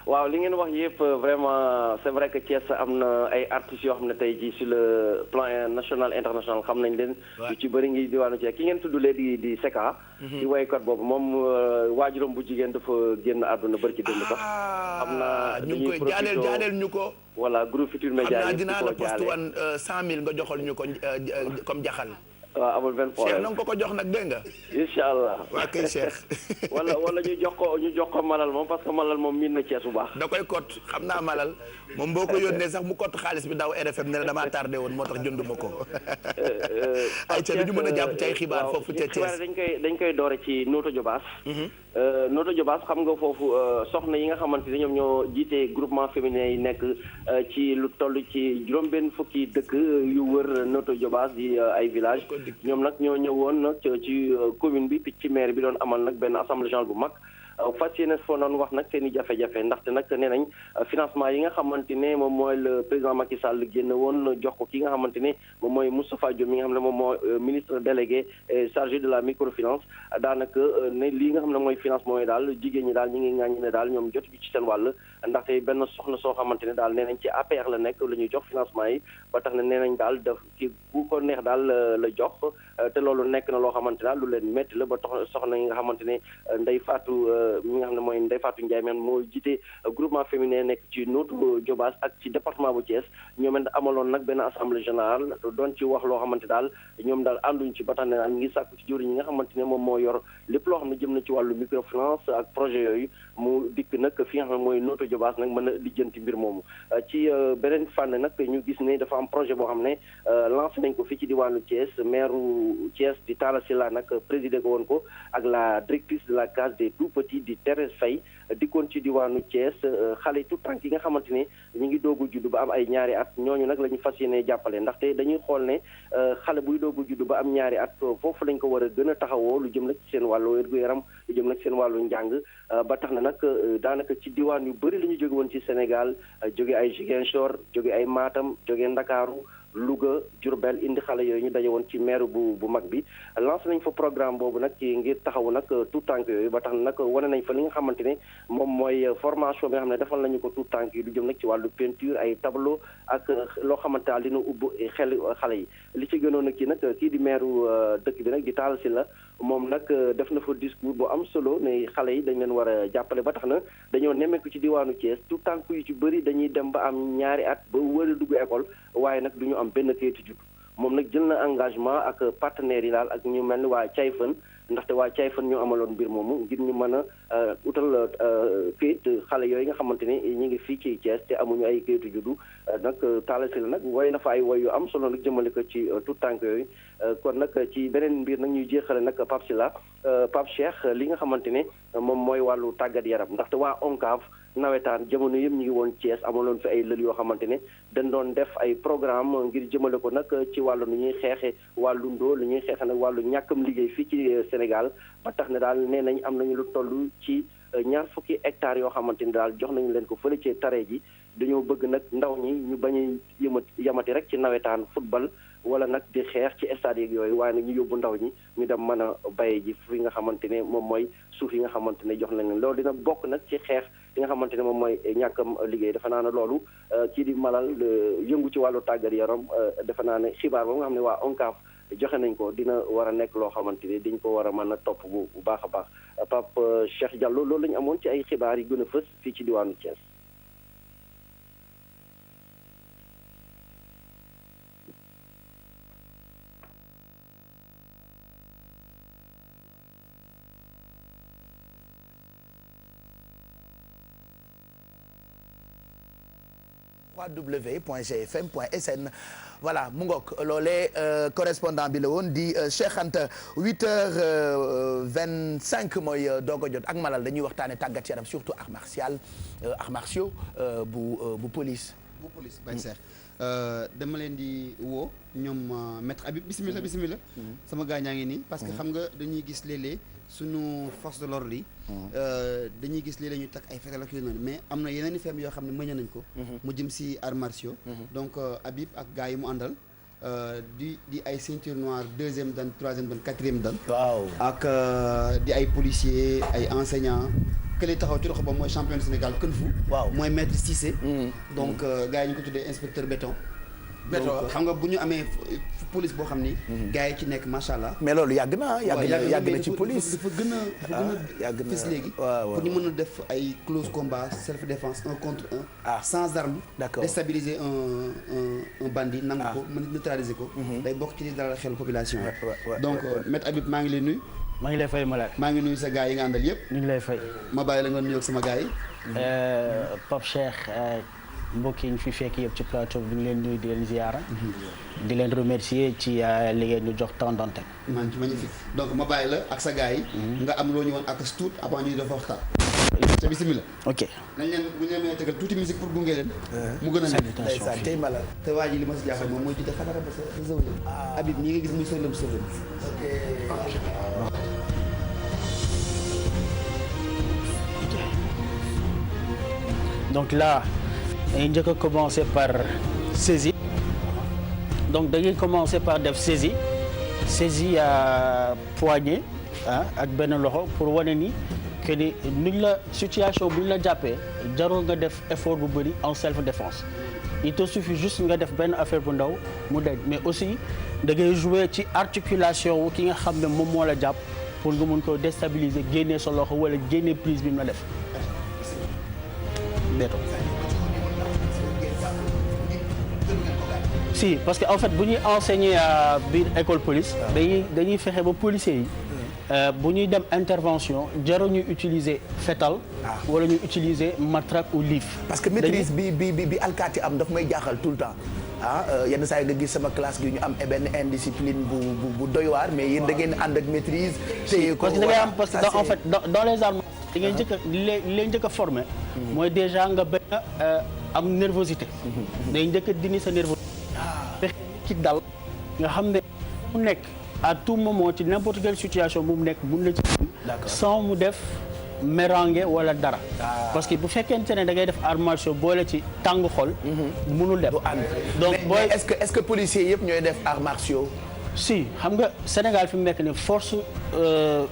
waaw li ngeen wax yëpp vraiment c'est vrai que Thiès am na ay artistes yoo xam ne tey jii sur le plan national international xam nañ leen. lu ci bëri ngi diwaanu Thiès ki ngeen tudd léegi di Seka. di woykat boobu moom waajuram bu jigéen dafa génn àdduna bëri ci dënd sax. xam naa ñu ngi koy jaaleel ñu ko. voilà groupe Futurs Médias yi dinaa la poste woon 100000 nga joxal ñu ko comme jaxal. waaw amul benn problème Cheikh na nga ko jox nag dégg nga. incha allah waa kay Cheikh. wala ñu jox ko Malal moom parce que Malal moom miin na Thiès bu baax. da koy kot xam naa Malal moom boo ko yónnee sax mu kot xaalis bi daw RFM ne la damaa tardé woon moo tax jënduma ko. ay ca ñu mën a jàpp ci ay xibaar foofu ca Thiès. dañ koy doore ci Notto Diobass. Notto Diobass xam nga foofu soxna yi nga xamante ni ñoom ñoo jiite groupement féminin yi nekk ci lu toll ci juróom-benn fukki dëkk yu wër Notto Diobass di ay village ñoom nag ñoo ñëwoon nag ci commune bi ci maire bi doon amal nag benn assemblée générale bu mag fas yéene foo doon wax nag seen i jafe-jafe ndaxte nag nee nañ financement yi nga xamante ne moom mooy le président Macky Sall génn woon jox ko ki nga xamante ne moom mooy Moustapha Diop mi nga xam ne moom mooy ministre délégué chargé de la microfinance daanaka ne lii nga xam ne mooy financement yi daal jigéen ñi daal ñi ngi ŋàññi ne daal ñoom jot ci seen wàll ndaxte benn soxna soo xamante ne daal nee nañ ci APR la nekk la ñuy jox financement yi ba tax na nee nañ daal daf ci ku ko neex daal la jox te loolu nekk na loo xamante ne daal lu leen métti la ba tax soxna yi nga xamante ne Ndeye Fatou mi nga xam ne mooy Ndeye Fatou Ndiaye men moo jiite groupement féminin nekk ci Notto Diobass ak ci département bu Thiès ñoom it amaloon nag benn assemblée générale doon ci wax loo xamante daal ñoom daal ànduñ ci ba tax ne ngi sàkku ci jëwriñ ñi nga xamante ne moom moo yor lépp loo xam ne jëm na ci wàllu microfinance ak projet yooyu mu dikk nag fi nga xam ne mooy Notto Diobass nag mën a lijjanti mbir moomu ci beneen fànn nag ñu gis ne dafa am projet boo xam ne lancé nañ ko fii ci diwaanu Thiès maire Thiès di Talla Sylla nag présidé ko woon ko ak la directrice de la case des tout petits di Thérèse Faye dikkoon ci diwaanu Thiès xale tout tànk yi nga xamante ne ñu ngi doogu judd ba am ay ñaari at ñooñu nag la ñu fas yéene jàppale ndaxte dañuy xool ne xale buy doogu judd ba am ñaari at foofu lañ ko war a gën a taxawoo lu jëm nag ci seen wàllu wér-gu-yaram lu jëm nag seen wàllu njàng ba tax na nag daanaka ci diwaan yu bëri la ñu jóge woon ci Sénégal jóge ay Ziguinchor jóge ay Matam jóge Ndakaaru Louga Diourbel indi xale yooyu ñu daje woon ci maire bu mag bi lancé nañ fa programme boobu nag ci ngir taxawu nag tout tànk yooyu ba tax na nag wane nañ fa li nga xamante ne moom mooy formation bi nga xam ne defal nañu ko tout tànk yi lu jëm nag ci wàllu peinture ay tableau ak loo xamante ne dina ubb xel xale yi li ci gënoon nag kii di maire dëkk bi nag di Talla Sylla moom nag def na fa discours bu am solo ne xale yi dañ leen war a jàppale ba tax na dañoo nemmeeku ci diwaanu Thiès tout tànk yu ci bëri dañuy dem ba am ñaari at ba wër a dugg école waaye nag du ñu am benn kayitu judd moom nag jël na engagement ak partenaires yi daal ak ñu mel ni waa Cayfan ndaxte waa Cayfan ñoo amaloon mbir moomu ngir ñu mën a utal kayit xale yooyu nga xamante ne ñu ngi fii ci Thiès te amuñu ay kayitu juddu nag Talla Sylla nag woy na fa ay woy yu am solo nag jëmale ko ci tout tànk yooyu kon nag ci beneen mbir nag ñuy jeexale nag Pape Sylla Pape Cheikh li nga xamante ne moom mooy wàllu tàggat yaram ndaxte waa ONCAV nawetaan jamono yëpp ñu ngi woon Thiès amaloon fi ay lël yoo xamante ne dañ doon def ay programme ngir jëmale ko nag ci wàllu nu ñuy xeexe wàllu ndóol lu ñuy xeexe nag wàllu ñàkkam liggéey fii ci Sénégal ba tax ne daal nee nañ am nañu lu toll ci 20 hectares yoo xamante ni daal jox nañu leen ko fële ci tare ji dañoo bëgg nag ndaw ñi ñu bañ a yamati rek ci nawetaan football wala nag di xeex ci stade yeeg yooyu waaye nag ñu yóbbu ndaw ñi ñu dem mën a baye ji fi nga xamante ne moom mooy suuf yi nga xamante ne jox nañ leen loolu dina bokk nag ci xeex li nga xamante ne moom mooy ñàkkam liggéey defe naa ne loolu kii di Malal yëngu ci wàllu tàggat yaram defe naa ne xibaar boobu nga xam ne waa ONCAV joxe nañ ko dina war a nekk loo xamante ni dañ ko war a mën a topp bu baax a baax Pape Cheikh Diallo loolu la ñu amoon ci ay xibaar yi gën a fës fii ci diwaanu Thiès. www.gfm.sn voilà mu ngoog loolee correspondant bi la woon di Cheikh Anta 8h25 mooy doog a jot ak Malal dañuy waxtaane tàggat yaram surtout arts martiaux bu police. bu police Baye Cheikh dama leen di woo ñoom maître Habib bismillah sama gaa ñaa ngi nii parce que xam nga dañuy gis léeg-léeg suñu force de l'ordre yi dañuy gis léeg-léeg ñu takk ay fetal ak yu noonu mais am na yeneen i feem yoo xam ne mëñe nañ ko mu jëm si arts martiaux donc Habib ak gaa yi mu àndal di ay ceinture noire 2e dan 3e dan 4e dan waaw ak di ay policiers ay enseignants kële taxaw ci loxo ba mooy champion du Sénégal kën fu waaw mooy maître Cissé donc gars yi ñu ko tuddee inspecteur béton donc xam nga bu ñu amee police boo xam ni gars yi ci nekk macha allah mais loolu yàgg na ci police dafa gën a fës léegi pour ñu mën a def ay close combat self défense 1 contre 1 sans arme déstabiliser un bandit nangu ko mën neutraliser ko day bokk ci li dalal xelu population yi donc maître Habib maa ngi lay nuyu maa ngi lay fay Malal. maa ngi nuyu sa gars yi nga àndal yëpp. ñu ngi lay fay. ma bàyyi la nga nuyoog sama gars yi. Pape Cheikh mbokk yi ñu fi fekk yëpp ci plateau bi ñu leen nuyu di leen ziara. di leen remercier ci liggéey ñu jox temps d'antenne. man ci magnifique donc ma bàyyi la ak sa gars yi. nga am loo ñëwoon ak tuut avant ñuy def waxtaan. ca bismillah. ok nañ leen bu ñu leen mënee tegal tuuti musique pour gunge leen. mu gën a nekk tey Malal. te waa ji li ma si jaaxal moom mooy jiite xanaa ba sa réseau yi. Habib ñi nga gis muy sëlëm. ok. donc là dañuy njëkk a commencer par saisie donc dañuy commencer par def saisie à poignée ak benn loxo pour wane ni que ni nuñ la situation bu ñu la jàppee jarul nga def effort bu bëri en self défense il te suffit juste nga def benn affaire bu ndaw mu daj mais aussi da ngay jouer ci articulation wu ki nga xam ne moom moo la jàpp pour nga mun ko déstabiliser génnee sa loxo wala génnee prise bi mu la def. si parce que en fait bu ñuy enseigner biir école police dañuy fexe ba policiers yi bu ñuy dem intervention jarul ñuy utiliser fetal wala ñuy utiliser matraque ou livre parce que maîtrise bi alkaati am daf may jaaxal tout le temps yenn saa yi nga gis sama classe gi ñu am benn indiscipline bu doy waar mais yéen da ngeen ànd ak maîtrise parce que da ngay am parce que en fait dans les armes da ngay njëkk a li njëkk a formé mooy déjà nga bañ a am nervosité day njëkk a dindi sa nervosité fexe ci dal nga xam ne mu nekk à tout moment ci n'importe quelle situation bu mu nekk mun na ci sans mu def mérange wala dara parce que bu fekkente ne da ngay def arts martiaux boole ci tàng xol mënul def donc mais est-ce que policiers yëpp ñooy def arts martiaux si xam nga Sénégal fi mu nekk ni force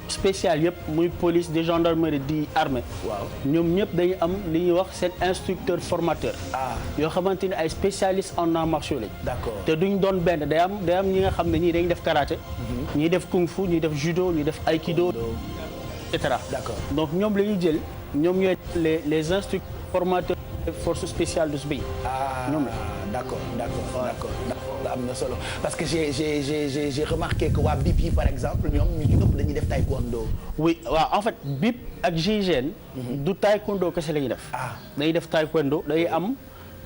spéciale yëpp muy police di gendarmerie di armée waaw ñoom ñëpp dañuy am li ñuy wax seen instructeur formateur yoo xamante ni ay spécialistes en arts martiaux lañ d'accord te duñ doon benn day am ñi nga xam ne ñii dañuy def karaté ñii def kung fu ñii def judo ñii def aikido et cetera d'accord donc ñoom la ñuy jël ñoom ñooy les instructeurs formateurs des forces spéciales de ce pays ñoom la d'accord am na solo parce que j'ai remarqué que waa BIP yi par exemple ñoom ñu ci ëpp dañuy def taekwondo. oui waaw en fait BIP ak GIGN. du taekwondo kese la ñuy def. dañuy def taekwondo day am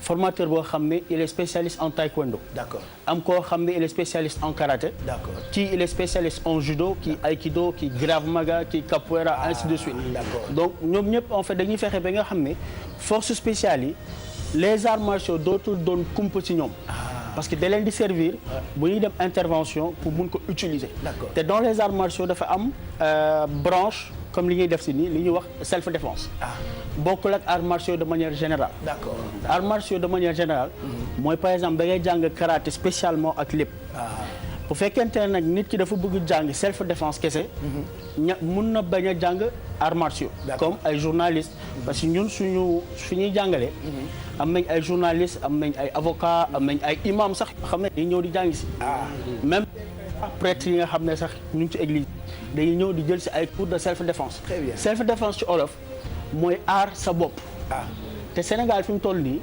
formateur boo xam ne il est spécialiste en taekwondo. D'accord. am koo xam ne il est spécialiste en karaté. D'accord. kii il est spécialiste en judo kii aikido kii krav maga kii capoeira ainsi de suite. D'accord. donc ñoom ñëpp en fait dañuy fexe ba nga xam ne force spéciale yi les arts martiaux dootul doon kumpa ci ñoom. parce que da leen di servir bu ñuy dem intervention pour mun ko utiliser. D'accord. te dans les arts martiaux dafa am branche comme li ñuy def si nii li ñuy wax self défense. bokkul ak arts martiaux de manière générale. D'accord. arts martiaux de manière générale. mooy par exemple da ngay jàng karaté spécialement ak lépp. bu fekkente ne nag nit ki dafa bëgg jàng self défense kese. mun na bañ a jàng arts martiaux. comme ay journalistes. parce que ñun su ñuy jàngale. am nañ ay journalistes am nañ ay avocats am nañ ay imams sax xam ne dañuy ñëw di jàng si. même prêtres yi nga xam ne sax ñu ngi ci église dañuy ñëw di jël si ay cours de self défense. Très bien. self défense ci olof mooy aar sa bopp. te Sénégal fi mu toll nii.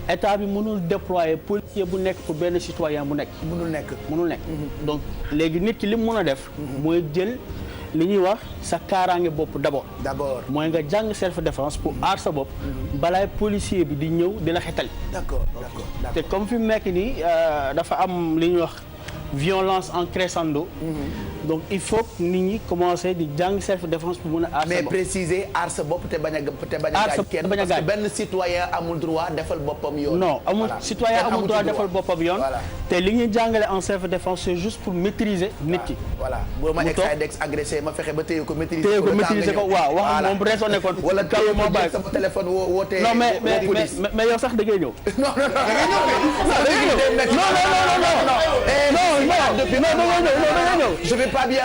état bi mënul déployer policier bu nekk pour benn citoyen bu nekk. mënul nekk. donc léegi nit ki li mu mën a def. mooy jël li ñuy wax sa kaaraange bopp d'abord. mooy nga jàng self défense pour aar sa bopp. balaay policier bi di ñëw di la xetali. d'accord. te comme fi mu nekk nii dafa am li ñuy wax violence en crescendo. donc il faut que nit ñi commencer di jàng self défense pour mën a aar sa bopp. mais préciser aar sa bopp te bañ a gaañ kenn parce que benn citoyen amul droit defal boppam yoon. non amul citoyen amul droit defal boppam yoon. te li ñuy jàngale en self défense c'est juste pour maîtriser nit ki. voilà boo ma agressé ma fexe ba téye ko maîtriser ko. maîtriser ko waaw wax moom raisonné ko. wala téye ma bàyyi sama téléphone wootee. non mais yow sax da ngay ñëw. non. je vais pas bien.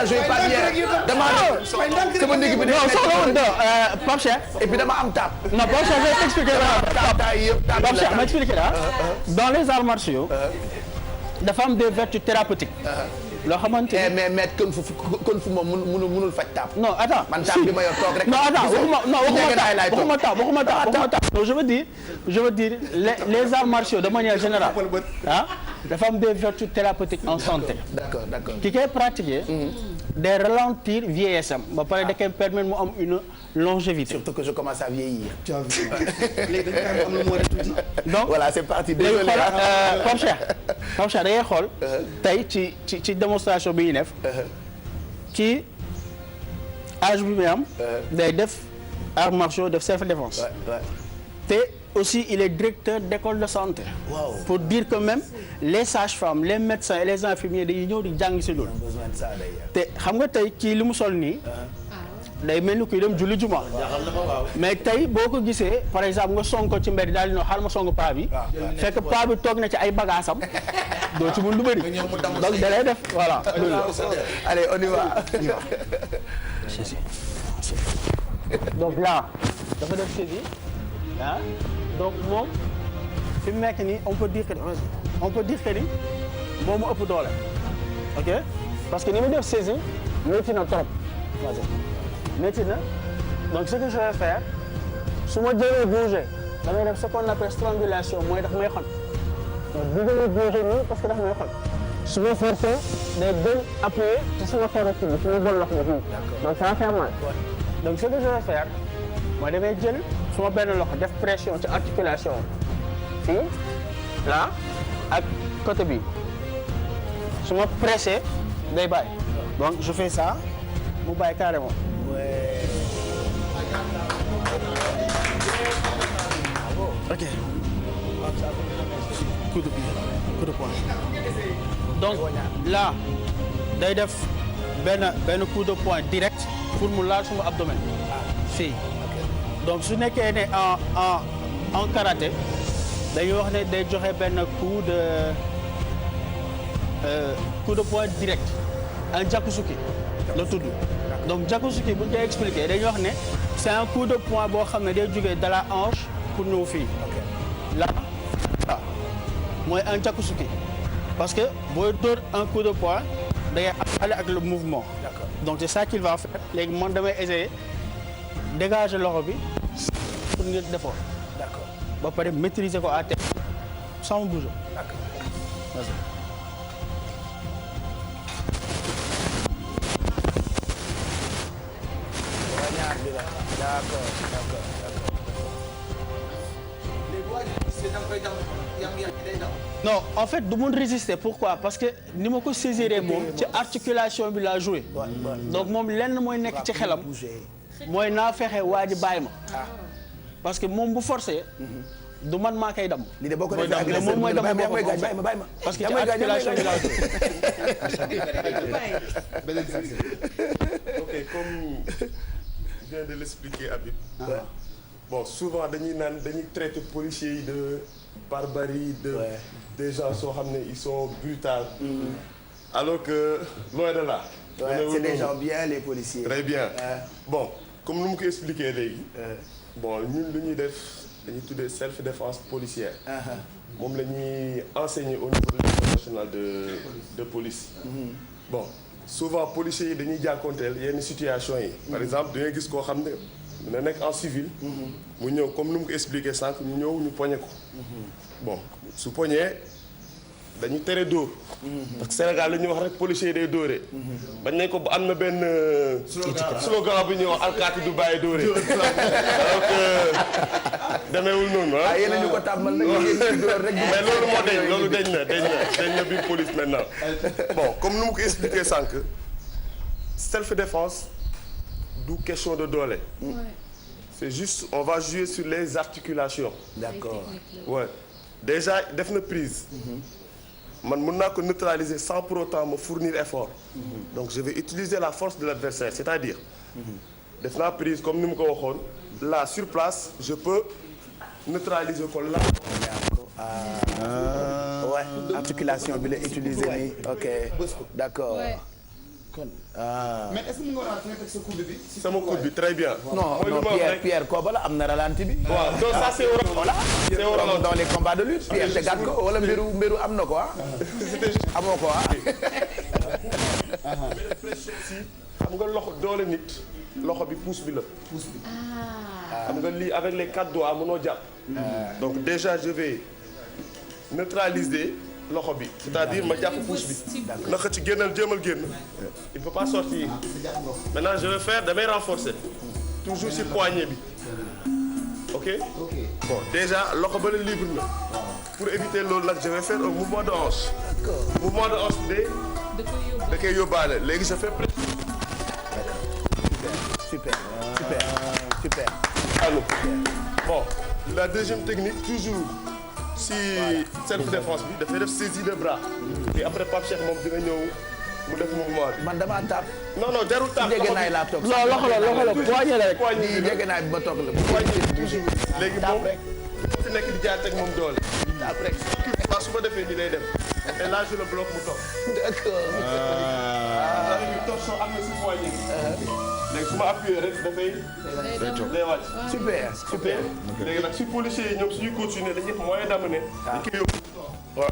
dama sama ndig bi Pape Cheikh. et puis dama am taab. non Pape Cheikh je vais t'expliquer. Pape Cheikh ma expliquer la dans les arts martiaux dafa am des vertus thérapeutiques. loo xamante ni mais kon fu moom mënul faj taab. non attends man taab bi ma yor toog rek. non attends waxuma taab. non je veux dire les arts martiaux de manière générale dafa am des vertus thérapeutiques en santé. d'accord. ki koy pratiquer. day ralentir vieillesse am ba pare da koy permettre mu am une longévité. surtout que je commence à vieillir. donc voilà c'est parti. désolé Pape Cheikh da ngay xool. tey ci démonstration bi ñu def. ci âge bi muy am. day def arts martiaux def self défense. te aussi il est directeur d'école de santé. Wow. Pour dire que même les sages-femmes les médecins et les infirmiers dañuy ñëw di jàng si loolu. te xam nga tey kii li mu sol nii. day mel ni kuy dem julli juma. mais tey boo ko gisee par exemple nga song ko ci mbedd daal di ne xaaral ma song paa bi. fekk paa bi toog na ci ay bagaasam. doo ci mun lu bëri. donc da lay def voilà. allez on y va. donc là dafa def saisie donc moom fi mu nekk nii on peut dire que ni moom mu ëpp doole. ok parce que ni mu def saisie métti na trop. métti na donc ce que je vais faire su ma jëlee bouger damay def ce qu'on appelle strangulation mooy daf may xon donc bu jëlee bouger nii parce que daf may xon su ma forcé day gën appuyer ci sama thorax bi su ma bon loxo bi donc ça va faire mal. donc ce que je vais faire mooy damay jël suma benn loxo def pression ci articulation fii là ak côté bi su ma pressé day bàyyi donc je fais ça mu bàyyi carrément. ok. coup de poing. donc là day def benn coup de poing direct pour mu laal suma abdomen fii. donc su nekkee ne en karaté dañuy wax ne day joxe benn coup de poing direct un jakusuki la tudd. donc jakusuki bu ñu koy expliquer dañuy wax ne c'est un coup de poing boo xam ne day jógee de la hanche pour ñëw fii. là mooy un jakusuki parce que booy dóor un coup de poing day aller ak le mouvement. donc c'est ça qu'il va faire léegi man damay essayer dégager loxo bi pour ngir defoo. d'accord ba pare maîtriser ko à terre sans bouger. d'accord. Vas-y. D'accord. léegi waa ji non en fait du mun résister pourquoi parce que ni ma ko saisiree moom ci articulation bi laa joué donc moom lenn mooy nekk ci xelam mooy naa fexe waa ji bàyyi ma parce que moom bu forcé du man maa koy dam. lii de boo ko defee agresseur moom mooy dam bàyyi ma parce que ci articulation bi laa joué. ok comme vient de l'expliquer Habib. Bon souvent dañuy traiter policiers yi de barbarie des gens soo xam ne ils sont brutaux. Alors que loin de là. c'est des gens bien les policiers. Très bien. Bon comme nu mu ko expliquer léegi. bon ñun lu ñuy def dañuy tuddee self défense policière. moom la ñuy enseigner au niveau de l'école nationale de police. bon souvent policiers yi dañuy jànkonteel yenn situation yi. par exemple da ngay gis koo xam ne dina nekk en civil. mu ñëw comme nu mu ko expliqué sànq ñu ñëw ñu poñe ko. bon su poñee dañuy tere dóor. parce que Sénégal la ñuy wax rek policier yi day dóoree. bañ nañ ko am na benn. slogan bu ñuy wax alkaati du bàyyi dóoree. alors que demeewul noonu ah. yéen a ñu ko tàmmal nag ngeen dóor rek. mais loolu moo deñ loolu dañ na biir police maintenant. bon comme nu mu ko expliqué sànq self défense du question de doole. c'est juste on va jouer sur les articulations. D'accord. Ouais. Déjà def na prise. man mën naa ko neutraliser sans pour autant me fournir effort. donc je vais utiliser la force de l'adversaire c'est-à-dire. def naa prise comme ni mu ko waxoon. là sur place je peux neutraliser ko là. ouais articulation bi la utiliser nii ok d'accord. mais est-ce que mën nga wax ne sa coude bi. sama coude bi très bien. non Pierre Koba la am na ralenti bi. waaw donc ça c'est voilà. c'est comme dans les combats de lutte. Pierre tegaat ko wala mbiru am na ko ah. amoo ko ah. mais pression si xam nga loxo doole nit loxo bi pouce bi la. xam nga lii avec les 4 doigts mënoo jàpp. donc déjà je vais neutraliser. loxo bi c'est-à-dire ma jàpp pouce bi naka ci génnal jéemal génn il faut pas sortir maintenant je vais faire damay renforcer toujours ci poignet bi ok bon déjà loxo ba la libre na pour éviter loolu nag je vais faire un mouvement de hanche mouvement de hanche bi da koy yóbbaale léegi je fais super alors bon la deuxième technique toujours si self-défense bi dafay def saisie de bras. et après Pape Cheikh moom dina ñëw mu def mouvement bi. man damaa taab. non jarul taab. jege naay laa toog. non loxo la poignet la rek. poignet jege naay bi ma toog la. poignet toujours. léegi moom fi nekk di jaar teg moom doole. après waaw su ma defee nii lay dem. et là je le bloque mu toog. d'accord. léegi torsion am na si poignet bi. léegi su ma appuyé rek dafay. day wàcc. super. léegi nag si policiers yi ñoom suñuy continuer dañuy moyen d'amener. di ko yóbbu. waaw.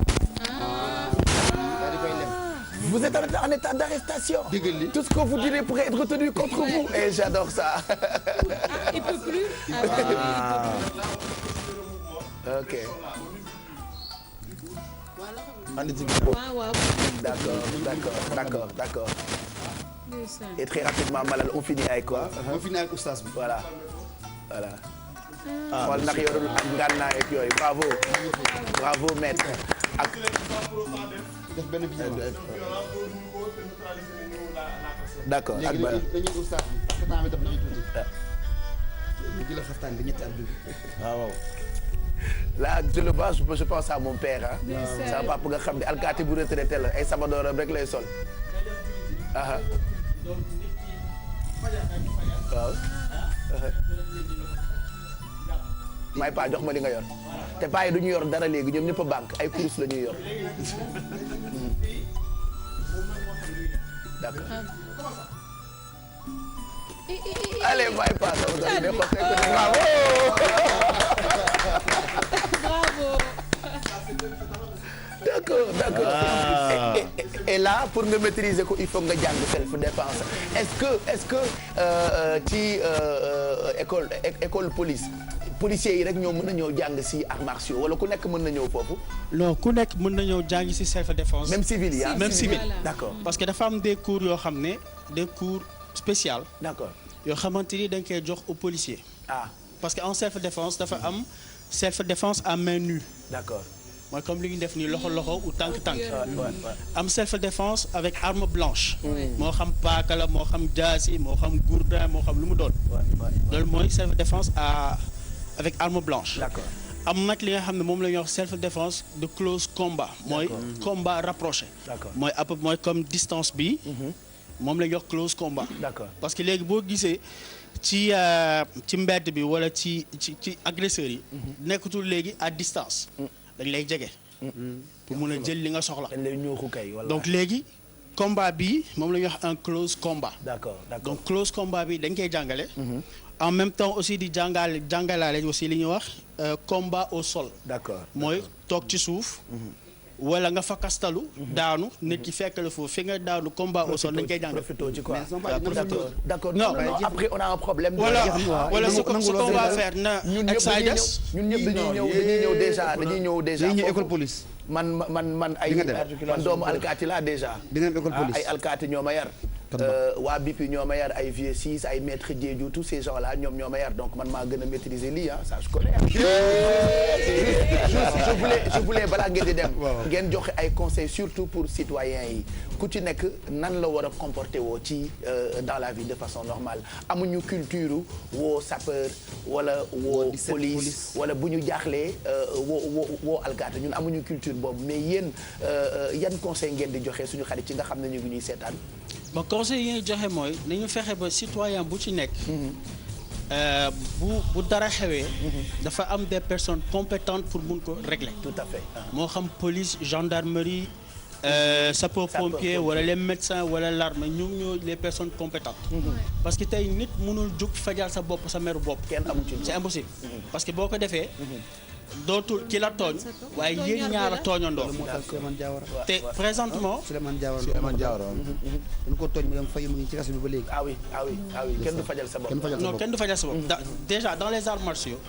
Vous êtes en état d'arrestation. Tout ce que vous direz pourrait être retenu contre vous. Et j'adore ça. Il peut plus. Ok. waaw. D'accord. Et très rapidement Malal on finit avec quoi? On finit avec oustaz bi. Voilà. xool ndax yorul ak ngànnaay ak yooyu bravo maître. ak def benn d'accord ak ba dañuy oustaz bi parce que temps bi daf nañu tuuti. di la xaftaan bi ñetti at bi. waaw. Là je le vois je pense à mon père ah. sama papa nga xam ne alkaati bu retraité la ay sabadooram rek lay sol. waaw. may pa jox ma li nga yor te paa yi du ñu yor dara léegi ñoom ñëpp a banque ay course la ñuy yor. d'accord. allez may pa sama doom ne ko fekk bravo. bravo. D'accord. Et là pour nga maîtriser ko il faut nga jàng self défense est-ce que ci école police policiers yi rek ñoo mën a ñëw jàng ci arts martiaux wala ku nekk mën na ñëw foofu. non ku nekk mën na ñëw jàng ci self défense. même civil yi même civil d'accord. parce que dafa am des cours yoo xam ne des cours spéciaux. d'accord yoo xamante ni dañ koy jox aux policiers. ah parce que en self défense dafa am self défense à main nue. d'accord. mooy comme li ñu def nii loxo ou tànk. am self défense avec arme blanche. moo xam paaka la moo xam jaasi moo xam gourdin moo xam lu mu doon. loolu mooy self défense avec arme blanche. d'accord. am nag li nga xam ne moom la ñuy wax self défense de close combat. mooy combat rapproché. d'accord mooy mooy comme distance bi. moom la ñuy wax close combat. d'accord parce que léegi boo gisee ci mbedd bi wala ci agresseurs yi. nekkatul léegi à distance. dañ lay jege. pour mun a jël li nga soxla. dañ lay ñuuxu kay wala. donc léegi combat bi moom la ñuy wax un close combat. d'accord. donc close combat bi dañ koy jàngale. en même temps aussi di jàngalaale aussi li ñuy wax combat au sol. d'accord mooy toog ci suuf. wala nga fakkastalu. daanu nit ki fekk la foofu fi nga daanu combat au sol dañ koy jàngale. profito ci quoi d'accord. non après on a un problème. voilà ce qu'on va faire na. ñun ñëpp dañuy ñëw déjà. école police. man doomu alkaati laa déjà. di nga dem école police ay alkaati ñoo ma yar. waa BIP ñoo ma yar ay vieux 6 ay maître Diédhiou tous ces gens là ñoom ñoo ma yar donc man maa gën a maîtriser lii ça je connais. je voulais balaa ngeen di dem. ngeen joxe ay conseils surtout pour citoyens yi ku ci nekk nan la war a comporter woo ci dans la vie de façon normale amuñu culture woo sapeur wala woo police wala bu ñu jaaxlee woo alkaati ñun amuñu culture boobu mais yéen yan conseil ngeen di joxe suñu xarit ci nga xam ne ñu ngi ñuy seetaan. bon conseil yi ñuy joxe mooy nañu fexe ba citoyen bu ci nekk. bu dara xewee. dafa am des personnes compétentes pour mun ko régler. tout à fait. moo xam police gendarmerie. sapeur pompier wala les médecins wala l'armée ñoom ñoo les personnes compétentes. parce que tey nit mënul jóg fajal sa bopp sa meru bopp. kenn amu ci c'est impossible. parce que boo ko defee. dootul ki la tooñ. waaye yéen ñaar a tooñandoo. te présentement. Souleymane Diawara dañu ko tooñ mu dem fay mu ngi ci kaso bi ba léegi. ah oui kenn du fajal sa bopp. kenn du fajal sa bopp. déjà dans les arts martiaux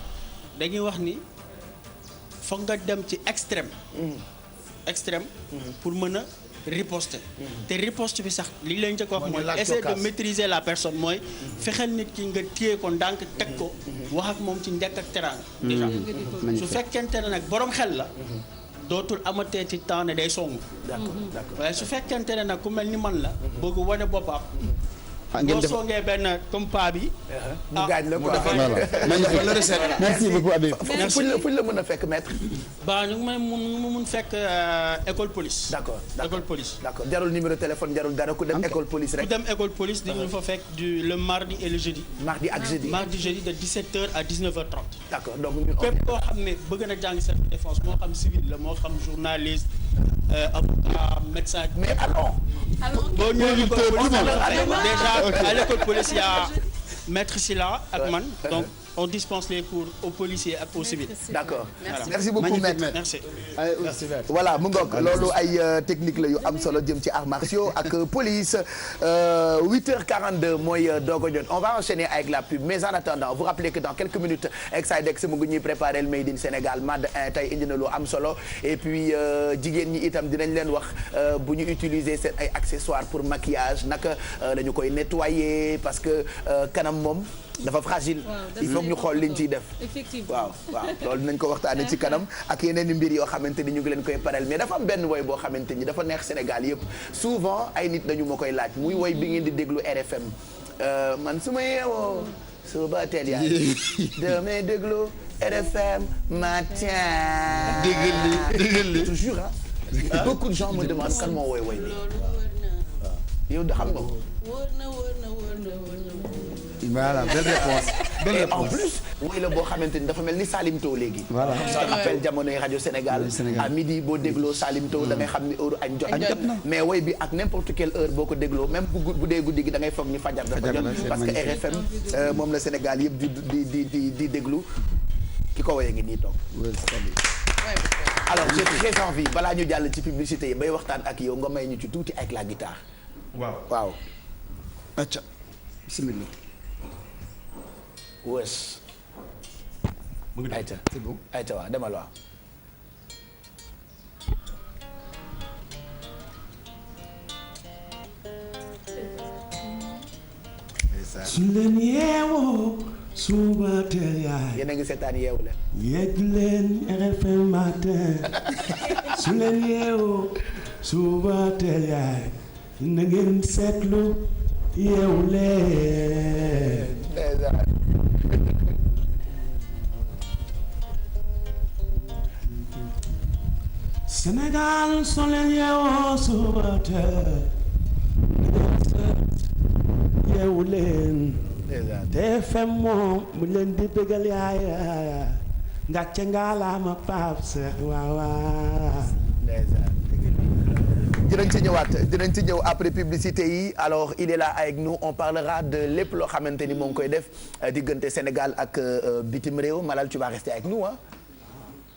dañuy wax ni foog nga dem ci extrême. pour mën a riposter. te riposte bi sax li leen njëkk wax mooy essayer de maîtriser la personne mooy fexeel nit ki nga téye ko ndànk teg ko wax ak moom ci njëkk ak teraanga. déjà su fekkente ne nag borom xel la. dootul amatee ci temps ne day songu. d'accord waaye su fekkente ne nag ku mel ni man la. bëgg wane boppam. boo songee benn comme pas bi. mu gaañ la quoi merci beaucoup Habib. fuñ la mën a fekk maître. ñu ngi mun fekk école police. d'accord école police. d'accord jarul numéro téléphone jarul dara ku dem école police rek. ku dem école police di ñu fa fekk le mardi et le jeudi. mardi ak jeudi. mardi jeudi de 17h à 19h30. d'accord donc ñun képp koo xam ne bëgg na jàng self défense moo xam civil la moo xam journaliste avocat médecin. mais alors. boo ñëwee déjà à l'école police il y a maître Silla ak man donc on dispense les cours aux policiers ak aux civils. d'accord merci beaucoup maître. merci. voilà mu ngoog loolu ay technique la yu am solo jëm ci arts martiaux ak police 8h42 mooy doog a jot on va enchaîner avec la pub mais en attendant vous rappelez que dans quelques minutes Exidex mu ngi ñuy préparer le Made in Sénégal MAD 1 tey indi na lu am solo et puis jigéen ñi itam dinañ leen wax bu ñu utiliser seen ay accessoires pour maquillage naka la ñu koy nettoyer parce que kanam moom. dafa fragile il faut ñu xool liñ ciy def. effectivement waaw loolu dinañ ko waxtaanee ci kanam ak yeneen i mbir yoo xamante ni ñu ngi leen koy pareel mais dafa am benn woy boo xamante ni dafa neex Sénégal yëpp souvent ay nit dañu ma koy laaj muy woy bi ngeen di déglu RFM man su ma yeewoo suba teel yaay damay déglu RFM matin. dégg li toujours beaucoup de gens me demandent kan moo woy bi yow da xam nga ko. voilà belle réponse. et en plus woy la boo xamante ni dafa mel ni Salim To léegi. voilà ça rappelle jamonoy rajo Sénégal. à midi boo dégloo Salim To da ngay xam ni heure añ jot na mais woy bi ak n'importe quelle heure boo ko dégloo même bu dee guddi gi da ngay foog ni fajar dafa jot parce que RFM moom la Sénégal yëpp di déglu ki ko woyee ngi nii toog. alors j'ai très envie balaa ñu jàll ci publicité yi bay waxtaan ak yow nga may ñu ci tuuti avec la guitare. waaw. acca bismillah. wës. ayca c'est bon ayca waaw demal waaw. su leen yeewoo suba teel yaay. yéen a ngi seetaan yeewu leen. yegg leen RFM matin su leen yeewoo suba teel yaay na ngeen seetlu yeewu leen. Sénégal soo leen yeewoo suba teel na ngeen seet yeewu leen. TFM moom mu leen di bégal yaaya ngàcce ngaalaama Pape Cheikh waaw. dinañ ci ñëw après publicité yi alors il est là avec nous on parlera de lépp loo xamante ni moo ngi koy def diggante Sénégal ak bitim réew Malal tu vas rester avec nous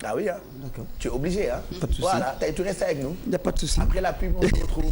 ah oui d'accord tu es obligé Pas de souci. voilà tey tu restes avec nous. Y a pas de souci. Après la pub on se retrouve.